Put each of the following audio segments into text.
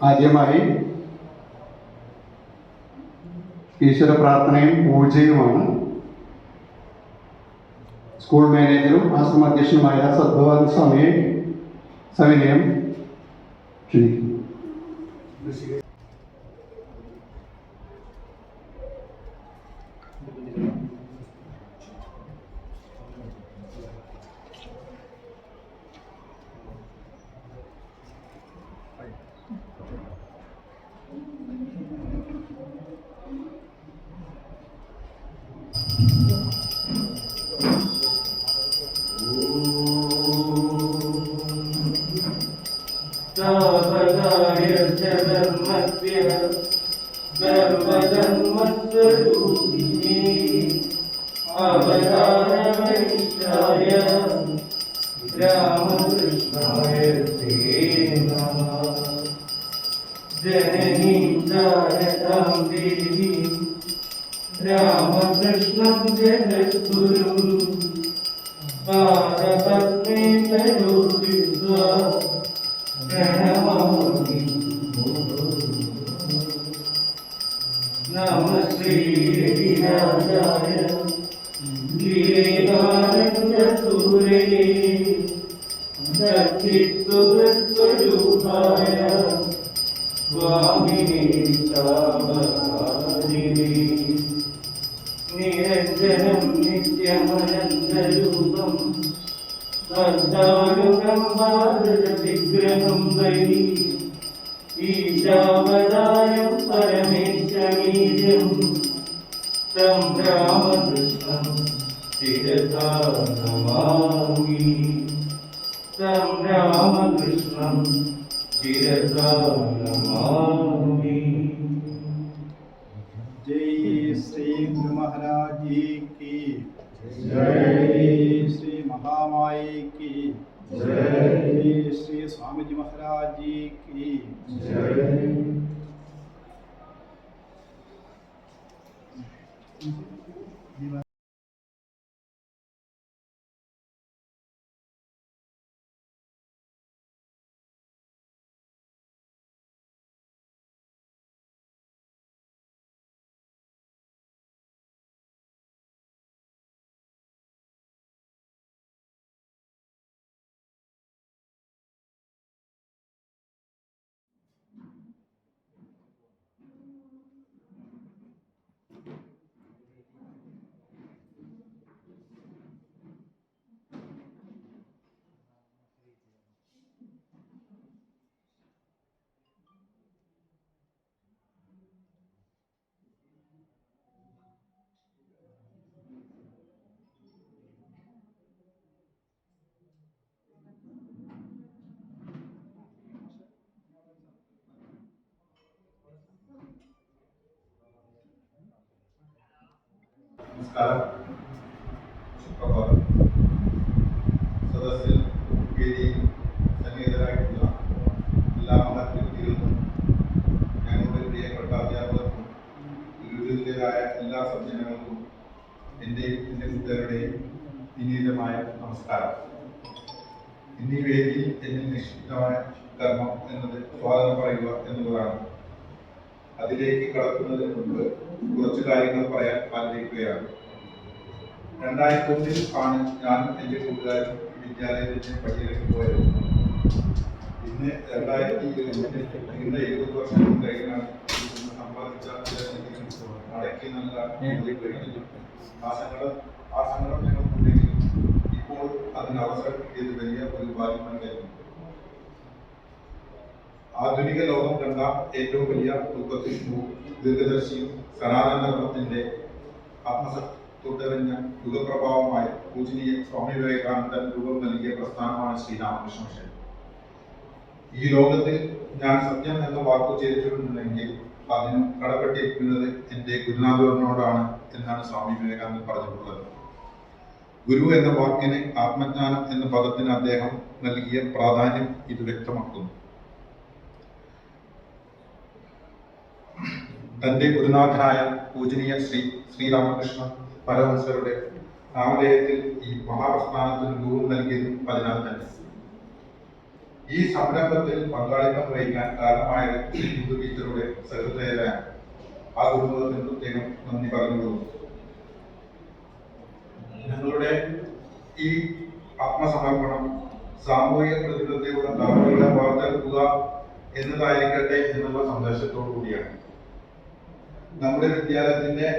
ആദ്യമായി ഈശ്വര പ്രാർത്ഥനയും പൂജയുമാണ്. സ്കൂൾ മാനേജറും ആശ്രമ അധ്യക്ഷനുമായ സദ്ഭവാൻ സ്വാമിയെ സവിനയം ക്ഷണിക്കുന്നു. രാമകൃഷ്ണം ജഗദ്ഗുരു പാദപത്മേ തരുവിദ്വ പ്രണമാമി നമസ്തേ വിരാജായ വിവേകാനന്ദസൂരയേ സച്ചിത്സുഖസ്വരൂപായ സ്വാമിനേ താപകാരിണേ നിരഞ്ജനം നിത്യമനന്തരൂപം വന്ദാനുകം ഭാരതവിഗ്രഹം വൈ ഈശാവതാരം പരമേശമീര്യം तं രാമകൃഷ്ണം ശിരസാ നമാമി तं രാമകൃഷ്ണം ശിരസാ നമാമി. जय श्री गुरु महाराज जी की जय, श्री महामाई की जय, श्री स्वामी जी महाराज जी की जय. നമസ്കാരം. സുപ്രഭാതം. സദസ്സിൽ വേദിയിൽ സന്നിഹിതരായിട്ടുള്ള എല്ലാ മഹത്വ്യക്തികൾക്കും ഞങ്ങളുടെ പ്രിയപ്പെട്ട അധ്യാപകർക്കും ഗുരുതുല്യരായ എല്ലാ സജ്ജനങ്ങൾക്കും എൻ്റെയും എൻ്റെ കൂട്ടുകാരുടെയും വിനീതമായ നമസ്കാരം. ഇന്നീ വേദിയിൽ എന്നിൽ നിക്ഷിപ്തമായ കർമ്മം എന്നത് സ്വാഗതം പറയുക എന്നുള്ളതാണ്. അതിലേക്ക് കടക്കുന്നതിന് മുൻപ് കുറച്ച് കാര്യങ്ങൾ പറയാൻ ആഗ്രഹിക്കുകയാണ്. 2001 ആണ് ഞാനും എൻ്റെ കൂട്ടുകാരും വിദ്യാലയത്തിന് പഠിയിലേക്ക് പോയത്. ഇന്ന് 2020 വർഷം കഴിഞ്ഞാണ് സമ്പാദിച്ച അടക്കി നൽകാൻ കഴിഞ്ഞു. ആ സങ്കടം ഞങ്ങൾക്കുണ്ടെങ്കിലും ഇപ്പോൾ അതിന് അവസരം കിട്ടിയത് വലിയ ഒരു ഭാഗ്യമായി കഴിഞ്ഞു. ആധുനിക ലോകം കണ്ട ഏറ്റവും വലിയ ദീർഘദർശിയും സനാതന ധർമ്മത്തിന്റെ ആത്മസത്വത്തെറിഞ്ഞ യുഗപ്രഭാവമായ പൂജനീയ സ്വാമി വിവേകാനന്ദൻ രൂപം നൽകിയ പ്രസ്ഥാനമാണ് ശ്രീരാമകൃഷ്ണ മിഷൻ. ഈ ലോകത്തിൽ ഞാൻ സത്യം എന്ന വാക്കു ചേരിച്ചിട്ടുണ്ടെങ്കിൽ അതിന് കടപ്പെട്ടിരിക്കുന്നത് എൻ്റെ ഗുരുനാഥനോടാണ് എന്നാണ് സ്വാമി വിവേകാനന്ദൻ പറഞ്ഞിട്ടുള്ളത്. ഗുരു എന്ന വാക്കിന് ആത്മജ്ഞാനം എന്ന പദത്തിന് അദ്ദേഹം നൽകിയ പ്രാധാന്യം ഇത് വ്യക്തമാക്കുന്നു. തന്റെ ഗുരുനാഥനായ പൂജനീയ ശ്രീരാമകൃഷ്ണ പരമഹംസരുടെ നാമധേയത്തിൽ ഈ മഹാപ്രസ്ഥാനത്തിന് രൂപം നൽകിയതും അതിനാൽ തന്നെ. ഈ സംരംഭത്തിൽ പങ്കാളിത്തം വഹിക്കാൻ കാരണമായത് ഹിന്ദു ടീച്ചറുടെ സെക്രട്ടറിയായ ആ കുടുംബത്തിന് പ്രത്യേകം നന്ദി പറഞ്ഞുകൊള്ളുന്നു. ഞങ്ങളുടെ ഈ ആത്മസമർപ്പണം സാമൂഹിക പ്രതിബദ്ധതയുടെ ധാരണകളെ വാർത്തെടുക്കുക എന്നതായിരിക്കട്ടെ എന്നുള്ള സന്ദേശത്തോടു കൂടിയാണ്. നമ്മുടെ വിദ്യാലയത്തിന്റെ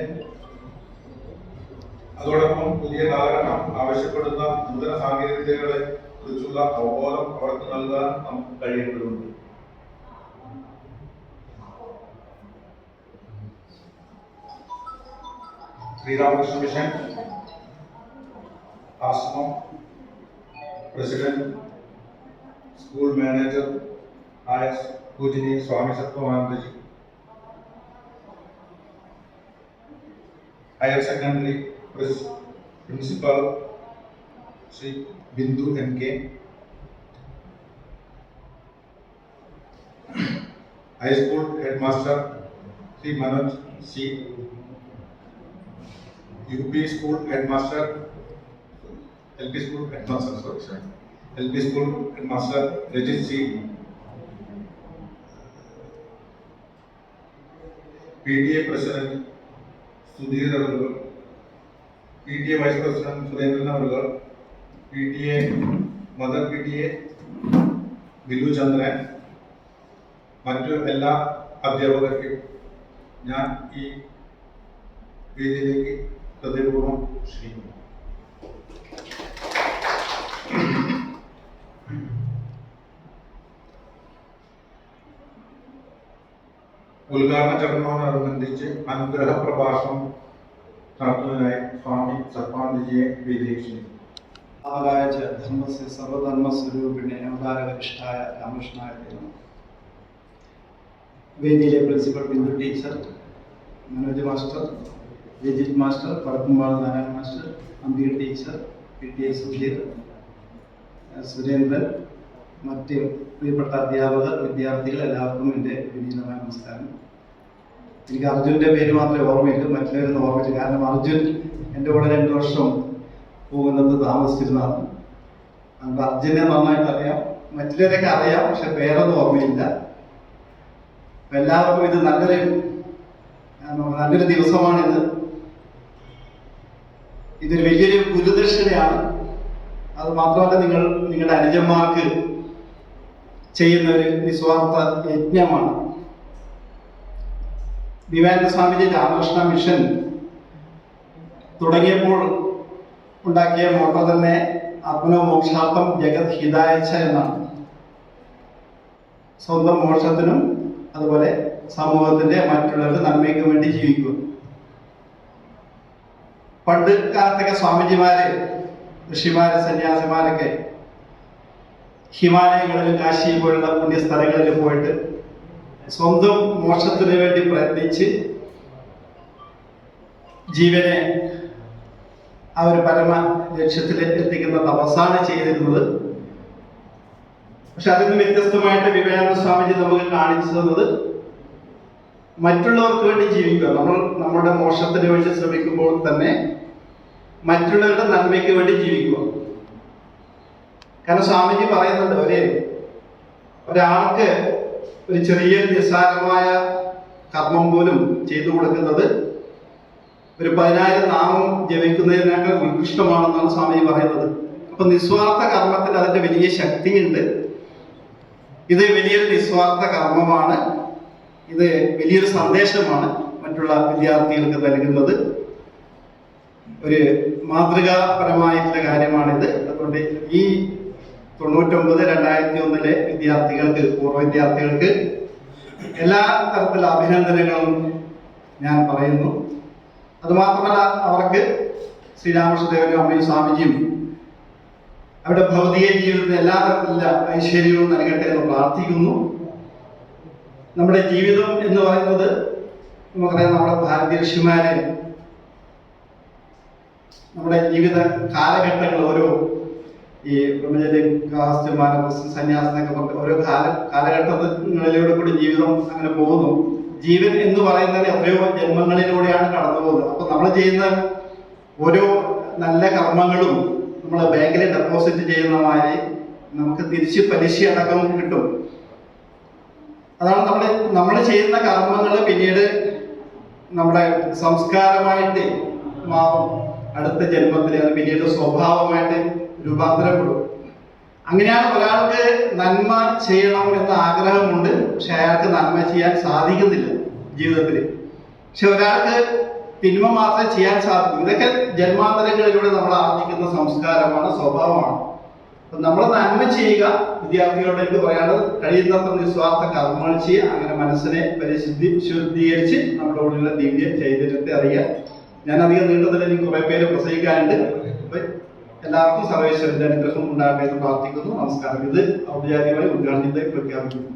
അതോടൊപ്പം പുതിയ കാലഘട്ടം ആവശ്യപ്പെടുന്ന നൂതന സാങ്കേതിക വിദ്യകളെ കുറിച്ചുള്ള അവബോധം അവർക്ക് നൽകാൻ നമുക്ക് കഴിയേണ്ടതുണ്ട്. ശ്രീരാമകൃഷ്ണ മിഷൻ ആശ്രമം പ്രസിഡന്റ് സ്കൂൾ മാനേജർ ആയ പൂജനീയ Swami Satwanandaji, higher secondary principal Shri Bindu NK, high school head master Shri Manoj C, UP school head master LP school head master Rajith C, PTA president Sudheer അവர்கள், PTA വൈസ് പ്രസിഡന്റ് സുരേന്ദ്രൻ അവர்கள், PTA mother PTA Bilu Chandran, മറ്റു എല്ലാ അധ്യാപകർക്കും ഞാൻ ഈ വേദിയിലേക്ക് ഹൃദയപൂർവ്വം ക്ഷണിക്കുന്നു. ഉദ്ഘാടന ചടങ്ങിനോടനുബന്ധിച്ച് അനുഗ്രഹ പ്രഭാഷണം നടത്തുന്നതിനായി സ്വാമി സത്വാനന്ദജിയെ വേദിയിലേക്ക് ക്ഷണിക്കുന്നു. ആകായ ധർമ്മസ്യ സർവധർമ്മസ്വരൂപിണേ അവതാരവരിഷ്ഠായ രാമകൃഷ്ണായ നമഃ. വേദിയിലെ principal Bindu teacher, Manoj master, Rajith master, Vadakkumpad Narayana master, Ambika teacher, PTA Sudheer, Surendran, മറ്റ് പ്രിയപ്പെട്ട അധ്യാപകർ, വിദ്യാർത്ഥികൾ, എല്ലാവർക്കും എൻ്റെ വിനീതമായ നമസ്കാരം. എനിക്ക് അർജുൻ്റെ പേര് മാത്രമേ ഓർമ്മയില്ല, മറ്റുള്ളവരൊന്നും ഓർമ്മയില്ല. കാരണം അർജുൻ എൻ്റെ കൂടെ 2 വർഷം പോകുന്നത് താമസിച്ചിരുന്നതാണ്. നമുക്ക് അർജുനെ നന്നായിട്ട് അറിയാം, മറ്റുള്ളവരൊക്കെ അറിയാം, പക്ഷെ പേരൊന്നും ഓർമ്മയില്ല. എല്ലാവർക്കും ഇത് നല്ലൊരു ദിവസമാണിത്. ഇതൊരു വലിയൊരു ഗുരുദക്ഷിണയാണ്. അത് മാത്രമല്ല, നിങ്ങളുടെ അനുജന്മാർക്ക് ചെയ്യുന്ന ഒരു നിസ്വാർത്ഥ യജ്ഞമാണ്. വിവേകാനന്ദ സ്വാമിജി രാമകൃഷ്ണ മിഷൻ തുടങ്ങിയപ്പോൾ ഉണ്ടാക്കിയ മോട്ടോ തന്നെ ആത്മനോ മോക്ഷാർത്ഥം ജഗത് ഹിതായച്ച എന്നാണ്. സ്വന്തം മോക്ഷത്തിനും അതുപോലെ സമൂഹത്തിന്റെ മറ്റുള്ളവരുടെ നന്മയ്ക്ക് വേണ്ടി ജീവിക്കുക. പണ്ട് കാലത്തൊക്കെ സ്വാമിജിമാര്, ഋഷിമാര്, സന്യാസിമാരൊക്കെ ഹിമാലയങ്ങളിലും കാശി പോലുള്ള പുണ്യസ്ഥലങ്ങളിൽ പോയിട്ട് സ്വന്തം മോക്ഷത്തിന് വേണ്ടി പ്രയത്നിച്ച് ജീവനെ ആ ഒരു പരമ ലക്ഷ്യത്തിൽ എത്തിക്കുന്ന തപസ്സാണ് ചെയ്തിരുന്നത്. പക്ഷെ അതിൽ നിന്ന് വ്യത്യസ്തമായിട്ട് വിവേകാനന്ദ സ്വാമിജി നമുക്ക് കാണിച്ചു തന്നത് മറ്റുള്ളവർക്ക് വേണ്ടി ജീവിക്കുക. നമ്മുടെ മോക്ഷത്തിന് വേണ്ടി ശ്രമിക്കുമ്പോൾ തന്നെ മറ്റുള്ളവരുടെ നന്മയ്ക്ക് വേണ്ടി ജീവിക്കുക. കാരണം സ്വാമിജി പറയുന്നുണ്ട്, ഒരാൾക്ക് ഒരു ചെറിയ നിസ്സാരമായ കർമ്മം പോലും ചെയ്തു കൊടുക്കുന്നത് ഒരു 10,000 നാമം ജപിക്കുന്നതിനേക്കാൾ ഉത്കൃഷ്ടമാണെന്നാണ് സ്വാമിജി പറയുന്നത്. അപ്പൊ നിസ്വാർത്ഥ കർമ്മത്തിന് അതിന്റെ വലിയ ശക്തിയുണ്ട്. ഇത് വലിയൊരു നിസ്വാർത്ഥ കർമ്മമാണ്. ഇത് വലിയൊരു സന്ദേശമാണ് മറ്റുള്ള വിദ്യാർത്ഥികൾക്ക് നൽകുന്നത്. ഒരു മാതൃകാപരമായിട്ടുള്ള കാര്യമാണിത്. അതുകൊണ്ട് ഈ 99-2001 വിദ്യാർത്ഥികൾക്ക്, പൂർവ്വ വിദ്യാർത്ഥികൾക്ക് എല്ലാ തരത്തിലുള്ള അഭിനന്ദനങ്ങളും ഞാൻ പറയുന്നു. അതുമാത്രമല്ല, അവർക്ക് ശ്രീരാമകൃഷ്ണദേവനും അമ്മയും സ്വാമിജിയും അവരുടെ ഭൗതിക ജീവിതത്തിന് എല്ലാ തരത്തിലുള്ള ഐശ്വര്യവും നൽകട്ടെ എന്ന് പ്രാർത്ഥിക്കുന്നു. നമ്മുടെ ജീവിതം എന്ന് പറയുന്നത് നമുക്കറിയാം, നമ്മുടെ ഭാരതീയ ഋഷിമാരെ നമ്മുടെ ജീവിത കാലഘട്ടങ്ങൾ ഓരോ ഈ ബ്രഹ്മചര്യം, ഗാഹസ്ഥ്യം, വാനപ്രസ്ഥം, സന്യാസം എന്നൊക്കെ പറഞ്ഞ് ഓരോ കാലഘട്ടങ്ങളിലൂടെ കൂടി ജീവിതം അങ്ങനെ പോകുന്നു. ജീവൻ എന്ന് പറയുന്നത് എത്രയോ ജന്മങ്ങളിലൂടെയാണ് കടന്നു പോകുന്നത്. അപ്പൊ നമ്മൾ ചെയ്യുന്ന ഓരോ നല്ല കർമ്മങ്ങളും നമ്മൾ ബാങ്കിൽ ഡെപ്പോസിറ്റ് ചെയ്യുന്ന മാതിരി നമുക്ക് തിരിച്ച് പലിശ അടക്കം കിട്ടും. അതാണ് നമ്മൾ ചെയ്യുന്ന കർമ്മങ്ങൾ പിന്നീട് നമ്മുടെ സംസ്കാരമായിട്ട് മാറും. അടുത്ത ജന്മത്തിൽ അത് പിന്നീട് സ്വഭാവമായിട്ട് രൂപാന്തരപ്പെടും. അങ്ങനെയാണ് ഒരാൾക്ക് നന്മ ചെയ്യണം എന്ന ആഗ്രഹമുണ്ട്, പക്ഷെ അയാൾക്ക് നന്മ ചെയ്യാൻ സാധിക്കുന്നില്ല ജീവിതത്തിൽ. പക്ഷെ ഒരാൾക്ക് തിന്മ മാത്രമേ ചെയ്യാൻ സാധിക്കൂ. ഇതൊക്കെ ജന്മാന്തരങ്ങളിലൂടെ നമ്മൾ ആർജിക്കുന്ന സംസ്കാരമാണ്, സ്വഭാവമാണ്. അപ്പം നമ്മൾ നന്മ ചെയ്യുക. വിദ്യാർത്ഥികളോട് എനിക്ക് പറയാനുള്ളത് കഴിയുന്നത്ര നിസ്വാർത്ഥ കർമ്മങ്ങൾ ചെയ്യുക. അങ്ങനെ മനസ്സിനെ ശുദ്ധീകരിച്ച് നമ്മുടെ ഉള്ളിലെ ദിവ്യ ചൈതന്യത്തെ അറിയുക. ഞാൻ അധികം നീണ്ടതിൽ എനിക്ക് കുറെ പേര് പ്രസംഗിക്കാനുണ്ട്. അപ്പൊ എല്ലാവർക്കും സർവേശ്വരന്റെ അനുഗ്രഹം ഉണ്ടാകട്ടെ എന്ന് പ്രാർത്ഥിക്കുന്നു. നമസ്കാരം. ഇത് ഔപചാരികമായി ഉദ്ഘാടനത്തെ പ്രഖ്യാപിക്കുന്നു.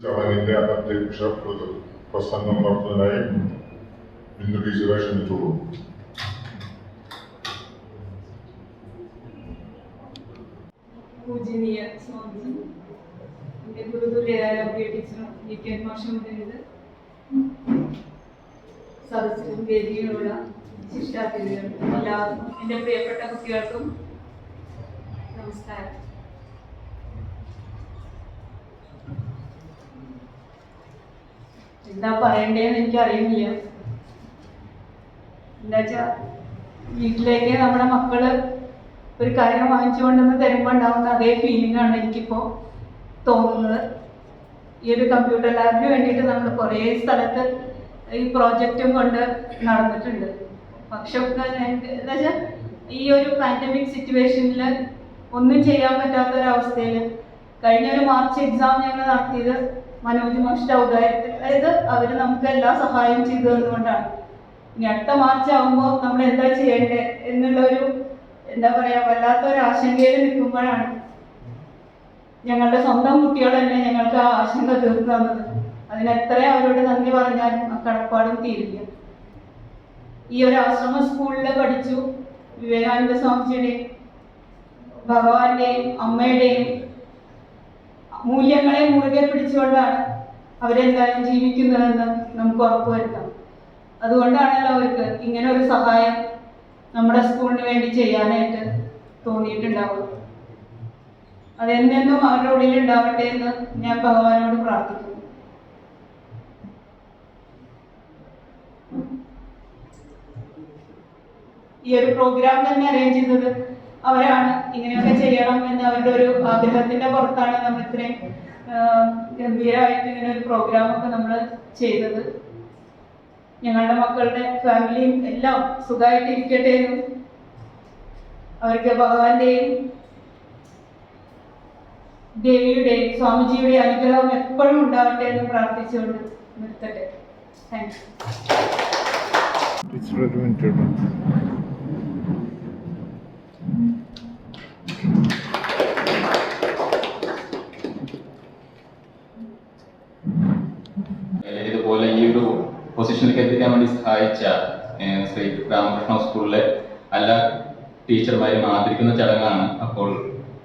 ചടങ്ങിന്റെ അധ്യക്ഷ പ്രസംഗം നടത്തുന്നതിനായി ബിന്ദു ടീച്ചറെ ക്ഷണിച്ചുള്ളൂ. പൂജനീയ സ്വാമിജി, എൻ്റെ ഗുരുതുല്യരായ പ്രിയ ടീച്ചറും വിദ്യാൻ മാഷുമുണ്ട്, സദസ്സിലും വേദിയിലുള്ള ശിഷ്ടാതിഥികളും എല്ലാവർക്കും, എൻ്റെ പ്രിയപ്പെട്ട കുട്ടികൾക്കും നമസ്കാരം. എന്താ പറയണ്ടേന്ന് എനിക്കറിയുന്നില്ല. എന്താച്ചാ വീട്ടിലേക്ക് നമ്മുടെ മക്കള് ഒരു കാര്യം വാങ്ങിച്ചുകൊണ്ടെന്ന് തരുമ്പോൾ ഉണ്ടാകുന്ന അതേ ഫീലിംഗ് ആണ് എനിക്കിപ്പോൾ തോന്നുന്നത്. ഈ ഒരു കമ്പ്യൂട്ടർ ലാബിന് വേണ്ടിയിട്ട് നമ്മൾ കുറേ സ്ഥലത്ത് ഈ പ്രോജക്റ്റും കൊണ്ട് നടന്നിട്ടുണ്ട്. പക്ഷെ എന്താ വെച്ചാൽ ഈ ഒരു പാൻഡമിക് സിറ്റുവേഷനിൽ ഒന്നും ചെയ്യാൻ പറ്റാത്തൊരവസ്ഥയിൽ കഴിഞ്ഞ ഒരു മാർച്ച് എക്സാം ഞങ്ങൾ നടത്തിയത് മനോജ് മാഷിന്റെ ഔദാര്യത്തിൽ, അതായത് അവർ നമുക്ക് എല്ലാ സഹായം ചെയ്തു തന്നുകൊണ്ടാണ്. ഇനി അടുത്ത മാർച്ച് ആകുമ്പോൾ നമ്മൾ എന്താ ചെയ്യേണ്ടത് എന്നുള്ളൊരു എന്താ പറയാ വല്ലാത്തൊരു ആശങ്കയിൽ നിൽക്കുമ്പോഴാണ് ഞങ്ങളുടെ സ്വന്തം കുട്ടികൾ തന്നെ ഞങ്ങൾക്ക് ആ ആശങ്ക തീർന്നു തന്നത്. അതിനെത്ര അവരോട് നന്ദി പറഞ്ഞാലും ആ കടപ്പാടും തീരില്ല. ഈ ഒരു ആശ്രമ സ്കൂളിൽ പഠിച്ചു. വിവേകാനന്ദ സ്വാമിജിയുടെയും ഭഗവാന്റെയും അമ്മയുടെയും മൂല്യങ്ങളെ മുറുകെ പിടിച്ചുകൊണ്ടാണ് അവരെന്തായാലും ജീവിക്കുന്നതെന്ന് നമുക്ക് ഉറപ്പുവരുത്താം. അതുകൊണ്ടാണല്ലോ അവർക്ക് ഇങ്ങനെ ഒരു സഹായം നമ്മുടെ സ്കൂളിന് വേണ്ടി ചെയ്യാനായിട്ട് തോന്നിയിട്ടുണ്ടാവുക. അതെന്നെന്നും അവരുടെ ഉള്ളിൽ ഉണ്ടാവട്ടെ എന്ന് ഞാൻ ഭഗവാനോട് പ്രാർത്ഥിക്കുന്നു. ഈ ഒരു പ്രോഗ്രാം തന്നെ അറേഞ്ച് ചെയ്തത് അവരാണ്. ഇങ്ങനെയൊക്കെ ചെയ്യണം എന്ന് അവരുടെ ഒരു ആഗ്രഹത്തിന്റെ പുറത്താണ് നമ്മൾ ഇത്രയും ഗംഭീരമായിട്ട് ഇങ്ങനെ ഒരു പ്രോഗ്രാമൊക്കെ നമ്മൾ ചെയ്തത്. ഞങ്ങളുടെ മക്കളുടെ ഫാമിലിയും എല്ലാം സുഖമായിട്ട് ഇരിക്കട്ടെ എന്നും അവർക്ക് ഭഗവാന്റെയും ദേവിയുടെയും സ്വാമിജിയുടെയും അനുഗ്രഹം എപ്പോഴും ഉണ്ടാവട്ടെ എന്ന് പ്രാർത്ഥിച്ചുകൊണ്ട് നിർത്തട്ടെ. Thank you. ഇതുപോലെ ഈ ഒരു പൊസിഷനിലേക്ക് എത്തിക്കാൻ വേണ്ടി സഹായിച്ച ശ്രീ രാമകൃഷ്ണ സ്കൂളിലെ എല്ലാ ടീച്ചർമാരെയും ആദരിക്കുന്ന ചടങ്ങാണ്. അപ്പോൾ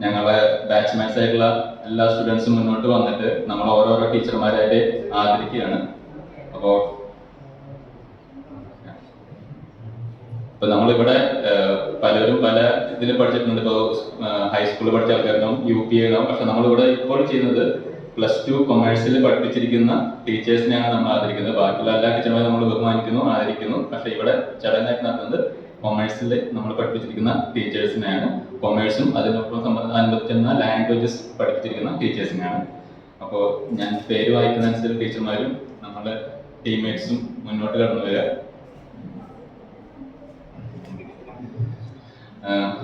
ഞങ്ങളെ ബാച്ച്മാൻസ് ആയിട്ടുള്ള എല്ലാ സ്റ്റുഡൻസും മുന്നോട്ട് വന്നിട്ട് നമ്മൾ ഓരോരോ ടീച്ചർമാരായിട്ട് ആദരിക്കുകയാണ്. അപ്പോൾ നമ്മളിവിടെ പലരും പല ഇതിൽ പഠിച്ചിട്ടുണ്ട്. ഇപ്പോൾ ഹൈസ്കൂളിൽ പഠിച്ച ആൾക്കാരുണ്ടാവും, UP ഉണ്ടാവും. പക്ഷെ നമ്മളിവിടെ ഇപ്പോൾ ചെയ്യുന്നത് +2 കൊമേഴ്സിൽ പഠിപ്പിച്ചിരിക്കുന്ന ടീച്ചേഴ്സിനെയാണ് നമ്മൾ ആദരിക്കുന്നത്. ബാക്കിയുള്ള എല്ലാ ടീച്ചർമാരും നമ്മൾ ബഹുമാനിക്കുന്നു, ആദരിക്കുന്നു. പക്ഷെ ഇവിടെ ചടങ്ങായിട്ട് നടത്തുന്നത് കൊമേഴ്സിൽ നമ്മൾ പഠിപ്പിച്ചിരിക്കുന്ന ടീച്ചേഴ്സിനെയാണ്. കൊമേഴ്സും അതിനൊപ്പം അനുബന്ധിക്കുന്ന ലാംഗ്വേജസ് പഠിപ്പിച്ചിരിക്കുന്ന ടീച്ചേഴ്സിനെയാണ്. അപ്പോൾ ഞാൻ പേര് വായിക്കുന്നതനുസരിച്ച് ടീച്ചർമാരും നമ്മുടെ ടീംമേറ്റ്സും മുന്നോട്ട് കടന്നു വരിക.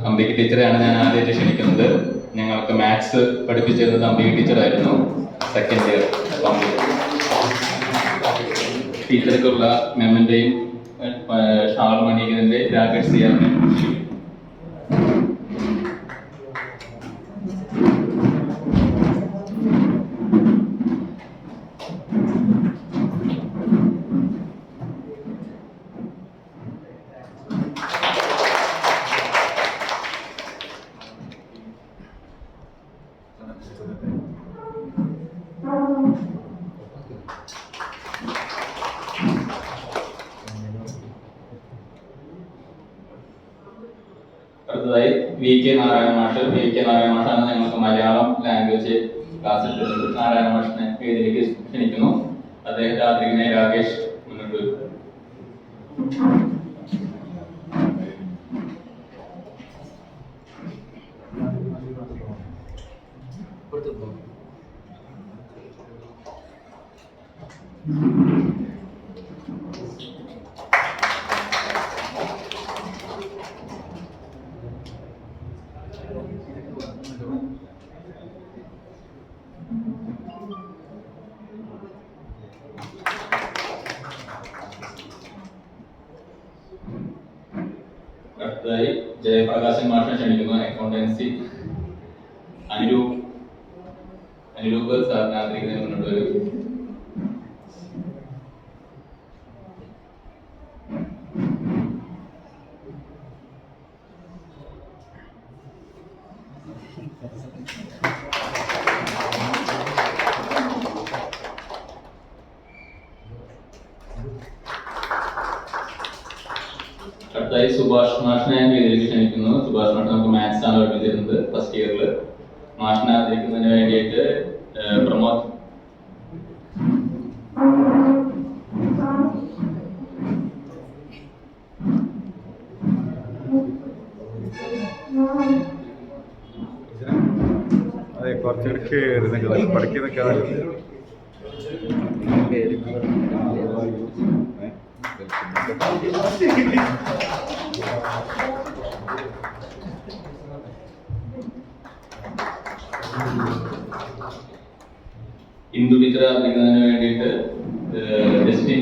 അംബിക ടീച്ചറെയാണ് ഞാൻ ആദ്യമായിട്ട് ക്ഷണിക്കുന്നത്. ഞങ്ങൾക്ക് മാത്സ് പഠിപ്പിച്ചിരുന്നത് അംബിക ടീച്ചറായിരുന്നു, സെക്കൻഡ് ഇയർ. അപ്പം ടീച്ചർക്കുള്ള മെമ്മന്റെയും ഷാൾ മണിക്കുന്നതിന്റെ രാകേഷ് ചെയ്യാറുണ്ട്. അടുത്തതായി വി കെ നാരായണ മാഷാണ് ഞങ്ങൾക്ക് മലയാളം ലാംഗ്വേജ് ക്ലാസ് എടുക്കുന്നത്. നാരായണ മാഷിനെ വേദിയിലേക്ക് ക്ഷണിക്കുന്നു. അദ്ദേഹത്തെ ആദരിക്കുന്ന രാകേഷ് മുന്നോട്ട് വരും. അടുത്തതായി ജയപ്രകാശൻ മാഷിനെ ക്ഷണിക്കുന്നു. അക്കൗണ്ടൻസി അനിരൂപ് സാറിനെ ആദരിക്കുന്നതിന് മുന്നോട്ട് വരും. അടുത്തായി സുഭാഷ് മാഷിനെ വേദിയിലേക്ക് ക്ഷണിക്കുന്നു. സുഭാഷ് മാഷ് നമുക്ക് മാത്സ് ആണ് പഠിപ്പിച്ചിരുന്നത് ഫസ്റ്റ് ഇയറിൽ. മാഷിനെ ആദരിക്കുന്നതിന് വേണ്ടിയിട്ട് പ്രമോദ് അതെ കുറച്ചെടുക്ക് പഠിക്കുന്നൊക്കെ ഇന്ദു ടീച്ചർ ആദരിക്കുന്നതിന് വേണ്ടിയിട്ട് ജസ്റ്റിൻ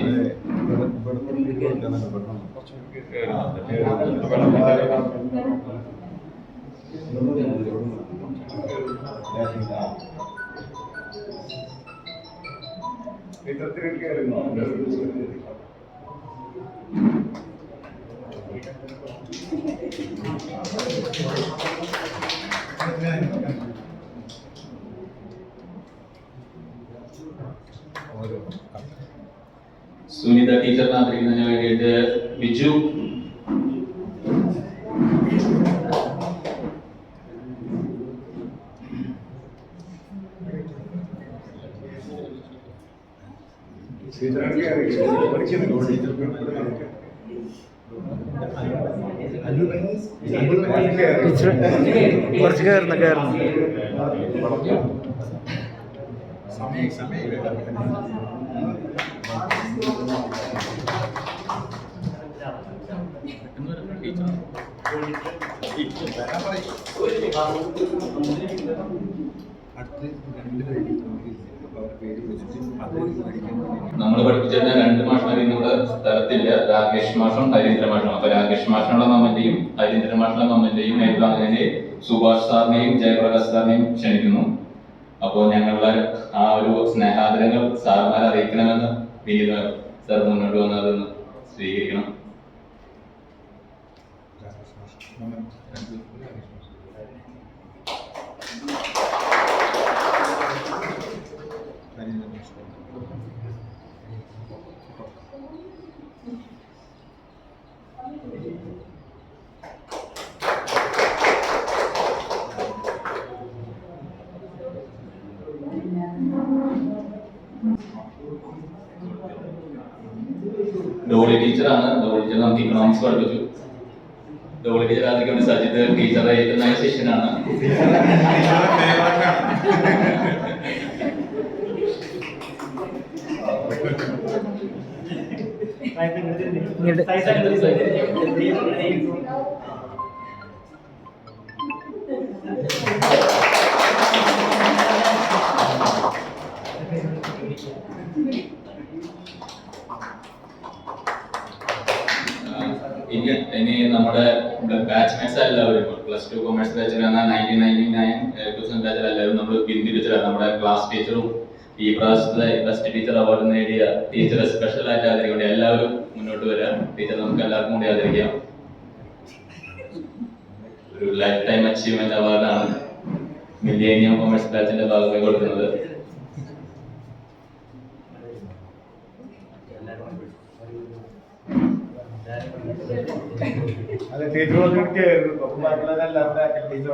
സുനിത ടീച്ചറിനെ ആദരിക്കുന്നതിന് വേണ്ടിയിട്ട് ബിജു കുറച്ച് കയറുന്നു നമ്മൾ പഠിപ്പിച്ചിരുന്ന രണ്ട് മാഷന്മാരും ഇന്നിവിടെ സ്ഥലത്തില്ല. രാകേഷ് മാഷും ഹരീന്ദ്ര മാഷും. അപ്പൊ രാകേഷ് മാഷിനുള്ള മൊമെന്റെയും ഹരീന്ദ്ര മാഷിനുള്ള മൊമെന്റെയും ഏറ്റുവാങ്ങുന്നതിന് സുഭാഷ് സാറിനെയും ജയപ്രകാശ് സാറിനെയും ക്ഷണിക്കുന്നു. അപ്പോൾ ഞങ്ങളുടെ ആ ഒരു സ്നേഹാദരങ്ങൾ സാർമാരെ അറിയിക്കണമെന്ന് വിനീത സാർ മുന്നോട്ട് വന്നതെന്ന് സ്വീകരിക്കണം. ഡോളി ടീച്ചറാണ്. ഡോളി ടീച്ചർ നമുക്ക് ഇക്കണോമിക്സ് പഠിപ്പിച്ചു. ഡോളി ടീച്ചർ ആദ്യം സജിത് ടീച്ചറെ ഏറ്റവും നല്ല ശിഷ്യനാണ്. ബാച്ച്മേറ്റ്സ് എല്ലാവരും +2 കൊമേഴ്സ് ബാച്ചിലാണ് 1999% എല്ലാവരും നമ്മൾ പിന്തിരിച്ചതാണ്. നമ്മുടെ ക്ലാസ് ടീച്ചറും ഈ പ്രാവശ്യത്തെ ബെസ്റ്റ് ടീച്ചർ അവാർഡ് നേടിയ ടീച്ചറെ സ്പെഷ്യൽ ആയിട്ട് ആദരിക്കേണ്ട എല്ലാവരും മുന്നോട്ട് വരാം. ടീച്ചർ നമുക്ക് എല്ലാവർക്കും കൂടി ആദരിക്കാം. ഒരു ലൈഫ് ടൈം അച്ചീവ്മെന്റ് അവാർഡാണ് മില്ലേനിയം കൊമേഴ്സ് ബാച്ചിന്റെ ഭാഗമായി കൊടുക്കുന്നത്. അല്ല ടീച്ചർ പറഞ്ഞിട്ട് ബാക്കിയുള്ളതെല്ലാം ടീച്ചർ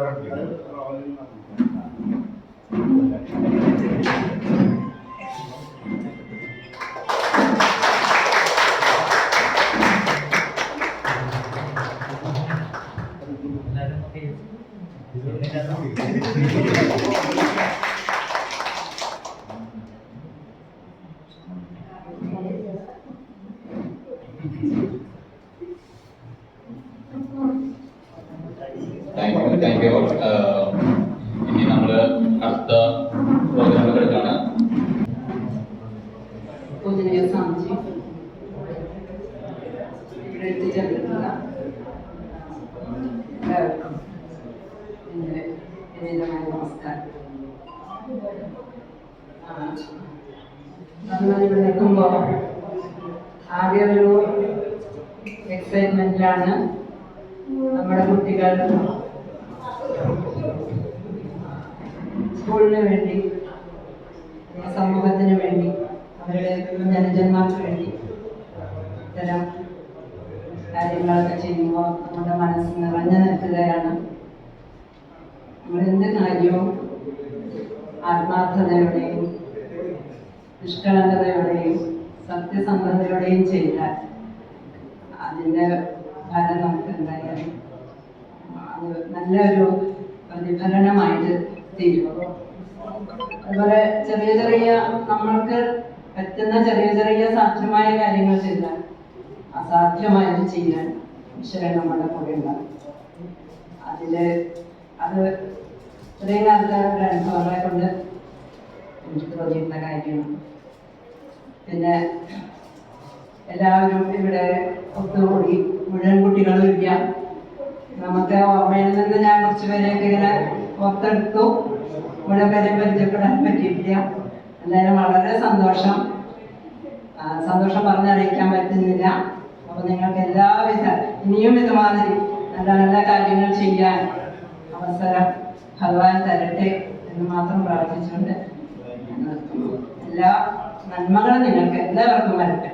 താങ്ക് യു. ഇനി നമ്മൾ അടുത്ത പ്രോഗ്രാമുകൾക്കാണ്. പൂജനീയ സ്വാമിജി ഇവിടെ എത്തിച്ചേർന്നിട്ടുള്ള എല്ലാവർക്കും എൻ്റെ വിനീതമായ നമസ്കാരം. നമ്മളിവിടെ നിൽക്കുമ്പോൾ ആകെ ഒരു എക്സൈറ്റ്മെൻറ്റിലാണ്. നമ്മുടെ കുട്ടികൾ സ്കൂളിന് വേണ്ടി, സമൂഹത്തിന് വേണ്ടി, അവരുടെ ജനജന്മാർക്ക് വേണ്ടി ഇത്തരം കാര്യങ്ങളൊക്കെ ചെയ്യുമ്പോൾ നമ്മുടെ മനസ്സ് നിറഞ്ഞു നിൽക്കുകയാണ്. നമ്മളെന്ത് കാര്യവും ആത്മാർത്ഥതയോടെയും നിഷ്കളങ്കതയോടെയും സത്യസന്ധതയോടെയും ചെയ്താൽ അതിൻ്റെ ഫലം നമുക്ക് എന്തായാലും അത് നല്ലൊരു പ്രതിഫലനമായിട്ട് തീരും. അതുപോലെ ചെറിയ ചെറിയ നമ്മൾക്ക് പറ്റുന്ന ചെറിയ ചെറിയ സാധ്യമായ കാര്യങ്ങൾ ചെയ്താൽ അസാധ്യമായത് ചെയ്യാൻ ഈശ്വരൻ നമ്മുടെ കൂടെ ഉണ്ടാകും. അത് ഇത്രയും കാലത്തെ അനുഭവങ്ങളെ കൊണ്ട് എനിക്ക് തോന്നിയിട്ടുള്ള കാര്യമാണ്. പിന്നെ എല്ലാവരും ഇവിടെ ഒത്തുകൂടി, മുഴുവൻ കുട്ടികളും ഇല്ല. നമുക്ക് ഓർമ്മയിൽ നിന്ന് ഞാൻ കുറച്ച് പേരെയൊക്കെ ഇങ്ങനെ ഓർത്തെടുത്തു. മുഴുവൻ പേരെ പരിചയപ്പെടാൻ പറ്റിയിട്ടില്ല. എന്തായാലും വളരെ സന്തോഷം പറഞ്ഞറിയിക്കാൻ പറ്റുന്നില്ല. അപ്പോൾ നിങ്ങൾക്ക് എല്ലാവിധ ഇനിയും ഇതുമാതിരി നല്ല നല്ല കാര്യങ്ങൾ ചെയ്യാൻ അവസരം ഭഗവാൻ തരട്ടെ എന്ന് മാത്രം പ്രാർത്ഥിച്ചുകൊണ്ട് എല്ലാ നന്മകളും നിങ്ങൾക്ക് എല്ലാവർക്കും വരട്ടെ.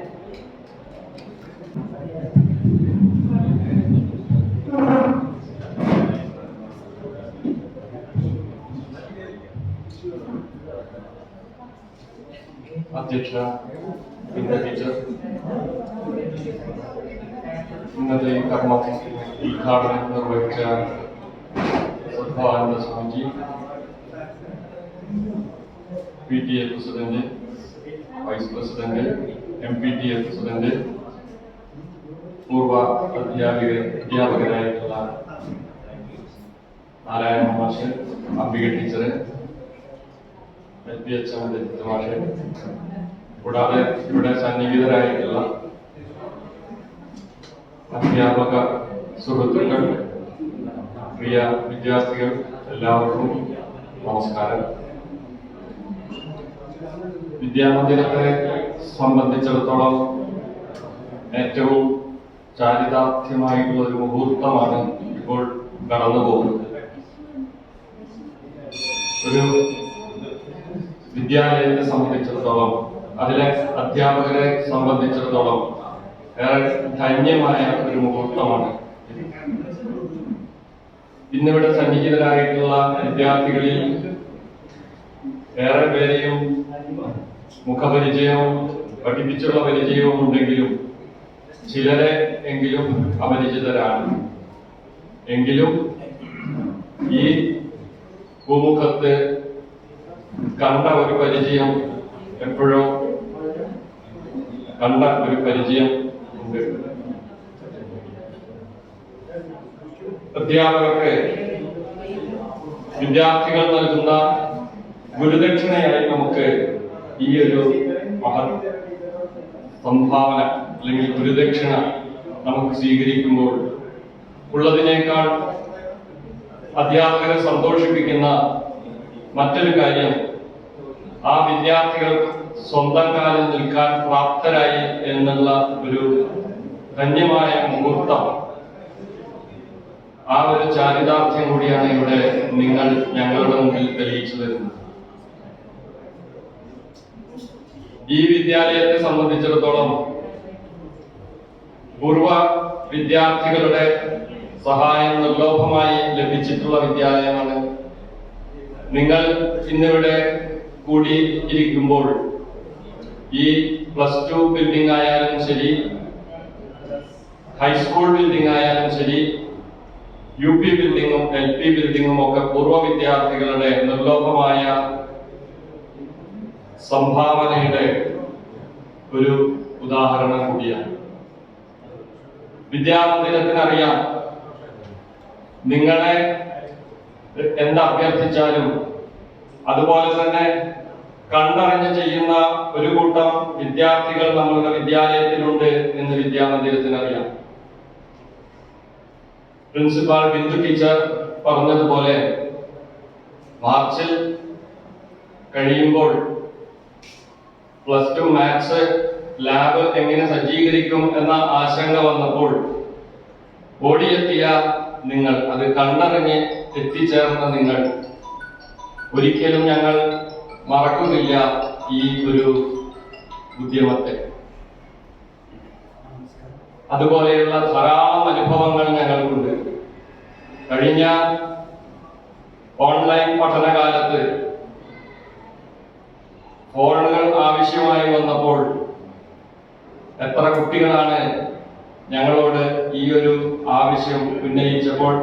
അധ്യക്ഷ, ടീച്ചർ, ഇന്നത്തെ ഈ കർമ്മം ഉദ്ഘാടനം നിർവഹിച്ച Sadbhananda Swamiji, PTA president, vice president, MPTA president, പൂർവ്വ അധ്യാപകരായിട്ടുള്ള നാരായണ മാഷ്, അംബിക ടീച്ചർ, LPHM മാഷ്, കൂടാതെ ഇവിടെ സന്നിഹിതരായിട്ടുള്ള അധ്യാപക സുഹൃത്തുക്കൾ, പ്രിയ വിദ്യാർത്ഥികൾ, എല്ലാവർക്കും നമസ്കാരം. വിദ്യാമന്ദിരത്തെ സംബന്ധിച്ചിടത്തോളം ഏറ്റവും ചാരിതാർത്ഥ്യമായിട്ടുള്ള ഒരു മുഹൂർത്തമാണ് ഇപ്പോൾ കടന്നു പോകുന്നത്. ഒരു വിദ്യാലയത്തെ സംബന്ധിച്ചിടത്തോളം, അതിലെ അധ്യാപകരെ സംബന്ധിച്ചിടത്തോളം ഏറെ ധന്യമായ ഒരു മുഹൂർത്തമാണ്. ഇന്നിവിടെ സന്നിഹിതരായിട്ടുള്ള വിദ്യാർത്ഥികളിൽ ഏറെ പേരെയും മുഖപരിചയവും പഠിപ്പിച്ചുള്ള പരിചയവും ഉണ്ടെങ്കിലും ചിലരെ എങ്കിലും അപരിചിതരാണ്. എങ്കിലും ഈ ഭൂമുഖത്ത് കണ്ട ഒരു പരിചയം, എപ്പോഴോ കണ്ട ഒരു പരിചയം ഉണ്ട്. അധ്യാപകർക്ക് വിദ്യാർത്ഥികൾ നൽകുന്ന ഗുരുദക്ഷിണയായി നമുക്ക് ഈ ഒരു മഹത് സംഭാവന അല്ലെങ്കിൽ ഗുരുദക്ഷിണ നമുക്ക് സ്വീകരിക്കുമ്പോൾ ഉള്ളതിനേക്കാൾ അധ്യാപകരെ സന്തോഷിപ്പിക്കുന്ന മറ്റൊരു കാര്യം ആ വിദ്യാർത്ഥികൾ സ്വന്തം കാലിൽ നിൽക്കാൻ പ്രാപ്തരായി എന്നുള്ള ഒരു ധന്യമായ മുഹൂർത്തം, ആ ഒരു ചാരിതാർത്ഥ്യം കൂടിയാണ് ഇവിടെ നിങ്ങൾ ഞങ്ങളുടെ മുന്നിൽ തെളിയിച്ചു തരുന്നത്. ഈ വിദ്യാലയത്തെ സംബന്ധിച്ചിടത്തോളം പൂർവ വിദ്യാർത്ഥികളുടെ സഹായം നിർലോഭമായി ലഭിച്ചിട്ടുള്ള വിദ്യാലയമാണ്. നിങ്ങൾ ഇന്നിവിടെ കൂടി ഇരിക്കുമ്പോൾ ഈ +2 ബിൽഡിംഗ് ആയാലും ശരി, ഹൈസ്കൂൾ ബിൽഡിംഗ് ആയാലും ശരി, UP ബിൽഡിങ്ങും LP ബിൽഡിങ്ങും ഒക്കെ പൂർവ്വ വിദ്യാർത്ഥികളുടെ നിർലോഭമായ സംഭാവനയുടെ ഒരു ഉദാഹരണം കൂടിയാണ്. വിദ്യാമന്ദിരത്തിനറിയാം, നിങ്ങളെ എന്തഭ്യർത്ഥിച്ചാലും അതുപോലെ തന്നെ കണ്ടറിഞ്ഞ് ചെയ്യുന്ന ഒരു കൂട്ടം വിദ്യാർത്ഥികൾ നമ്മളുടെ വിദ്യാലയത്തിലുണ്ട് എന്ന് വിദ്യാമന്ദിരത്തിനറിയാം. പ്രിൻസിപ്പാൾ ബിന്ദു ടീച്ചർ പറഞ്ഞതുപോലെ മാർച്ചിൽ കഴിയുമ്പോൾ +2 മാത്സ് ലാബ് എങ്ങനെ സജ്ജീകരിക്കും എന്ന ആശങ്ക വന്നപ്പോൾ ഓടിയെത്തിയ നിങ്ങൾ, അത് കണ്ടറിഞ്ഞ് എത്തിച്ചേർന്ന നിങ്ങൾ, ഒരിക്കലും ഞങ്ങൾ മറക്കുന്നില്ല ഈ ഒരു ഉദ്യമത്തെ. അതുപോലെയുള്ള ധാരാളം അനുഭവങ്ങൾ ഞങ്ങൾക്കുണ്ട്. കഴിഞ്ഞ ഓൺലൈൻ പഠനകാലത്ത് ഫോണുകൾ ആവശ്യമായി വന്നപ്പോൾ എത്ര കുട്ടികളാണ് ഞങ്ങളോട് ഈ ഒരു ആവശ്യം ഉന്നയിച്ചപ്പോൾ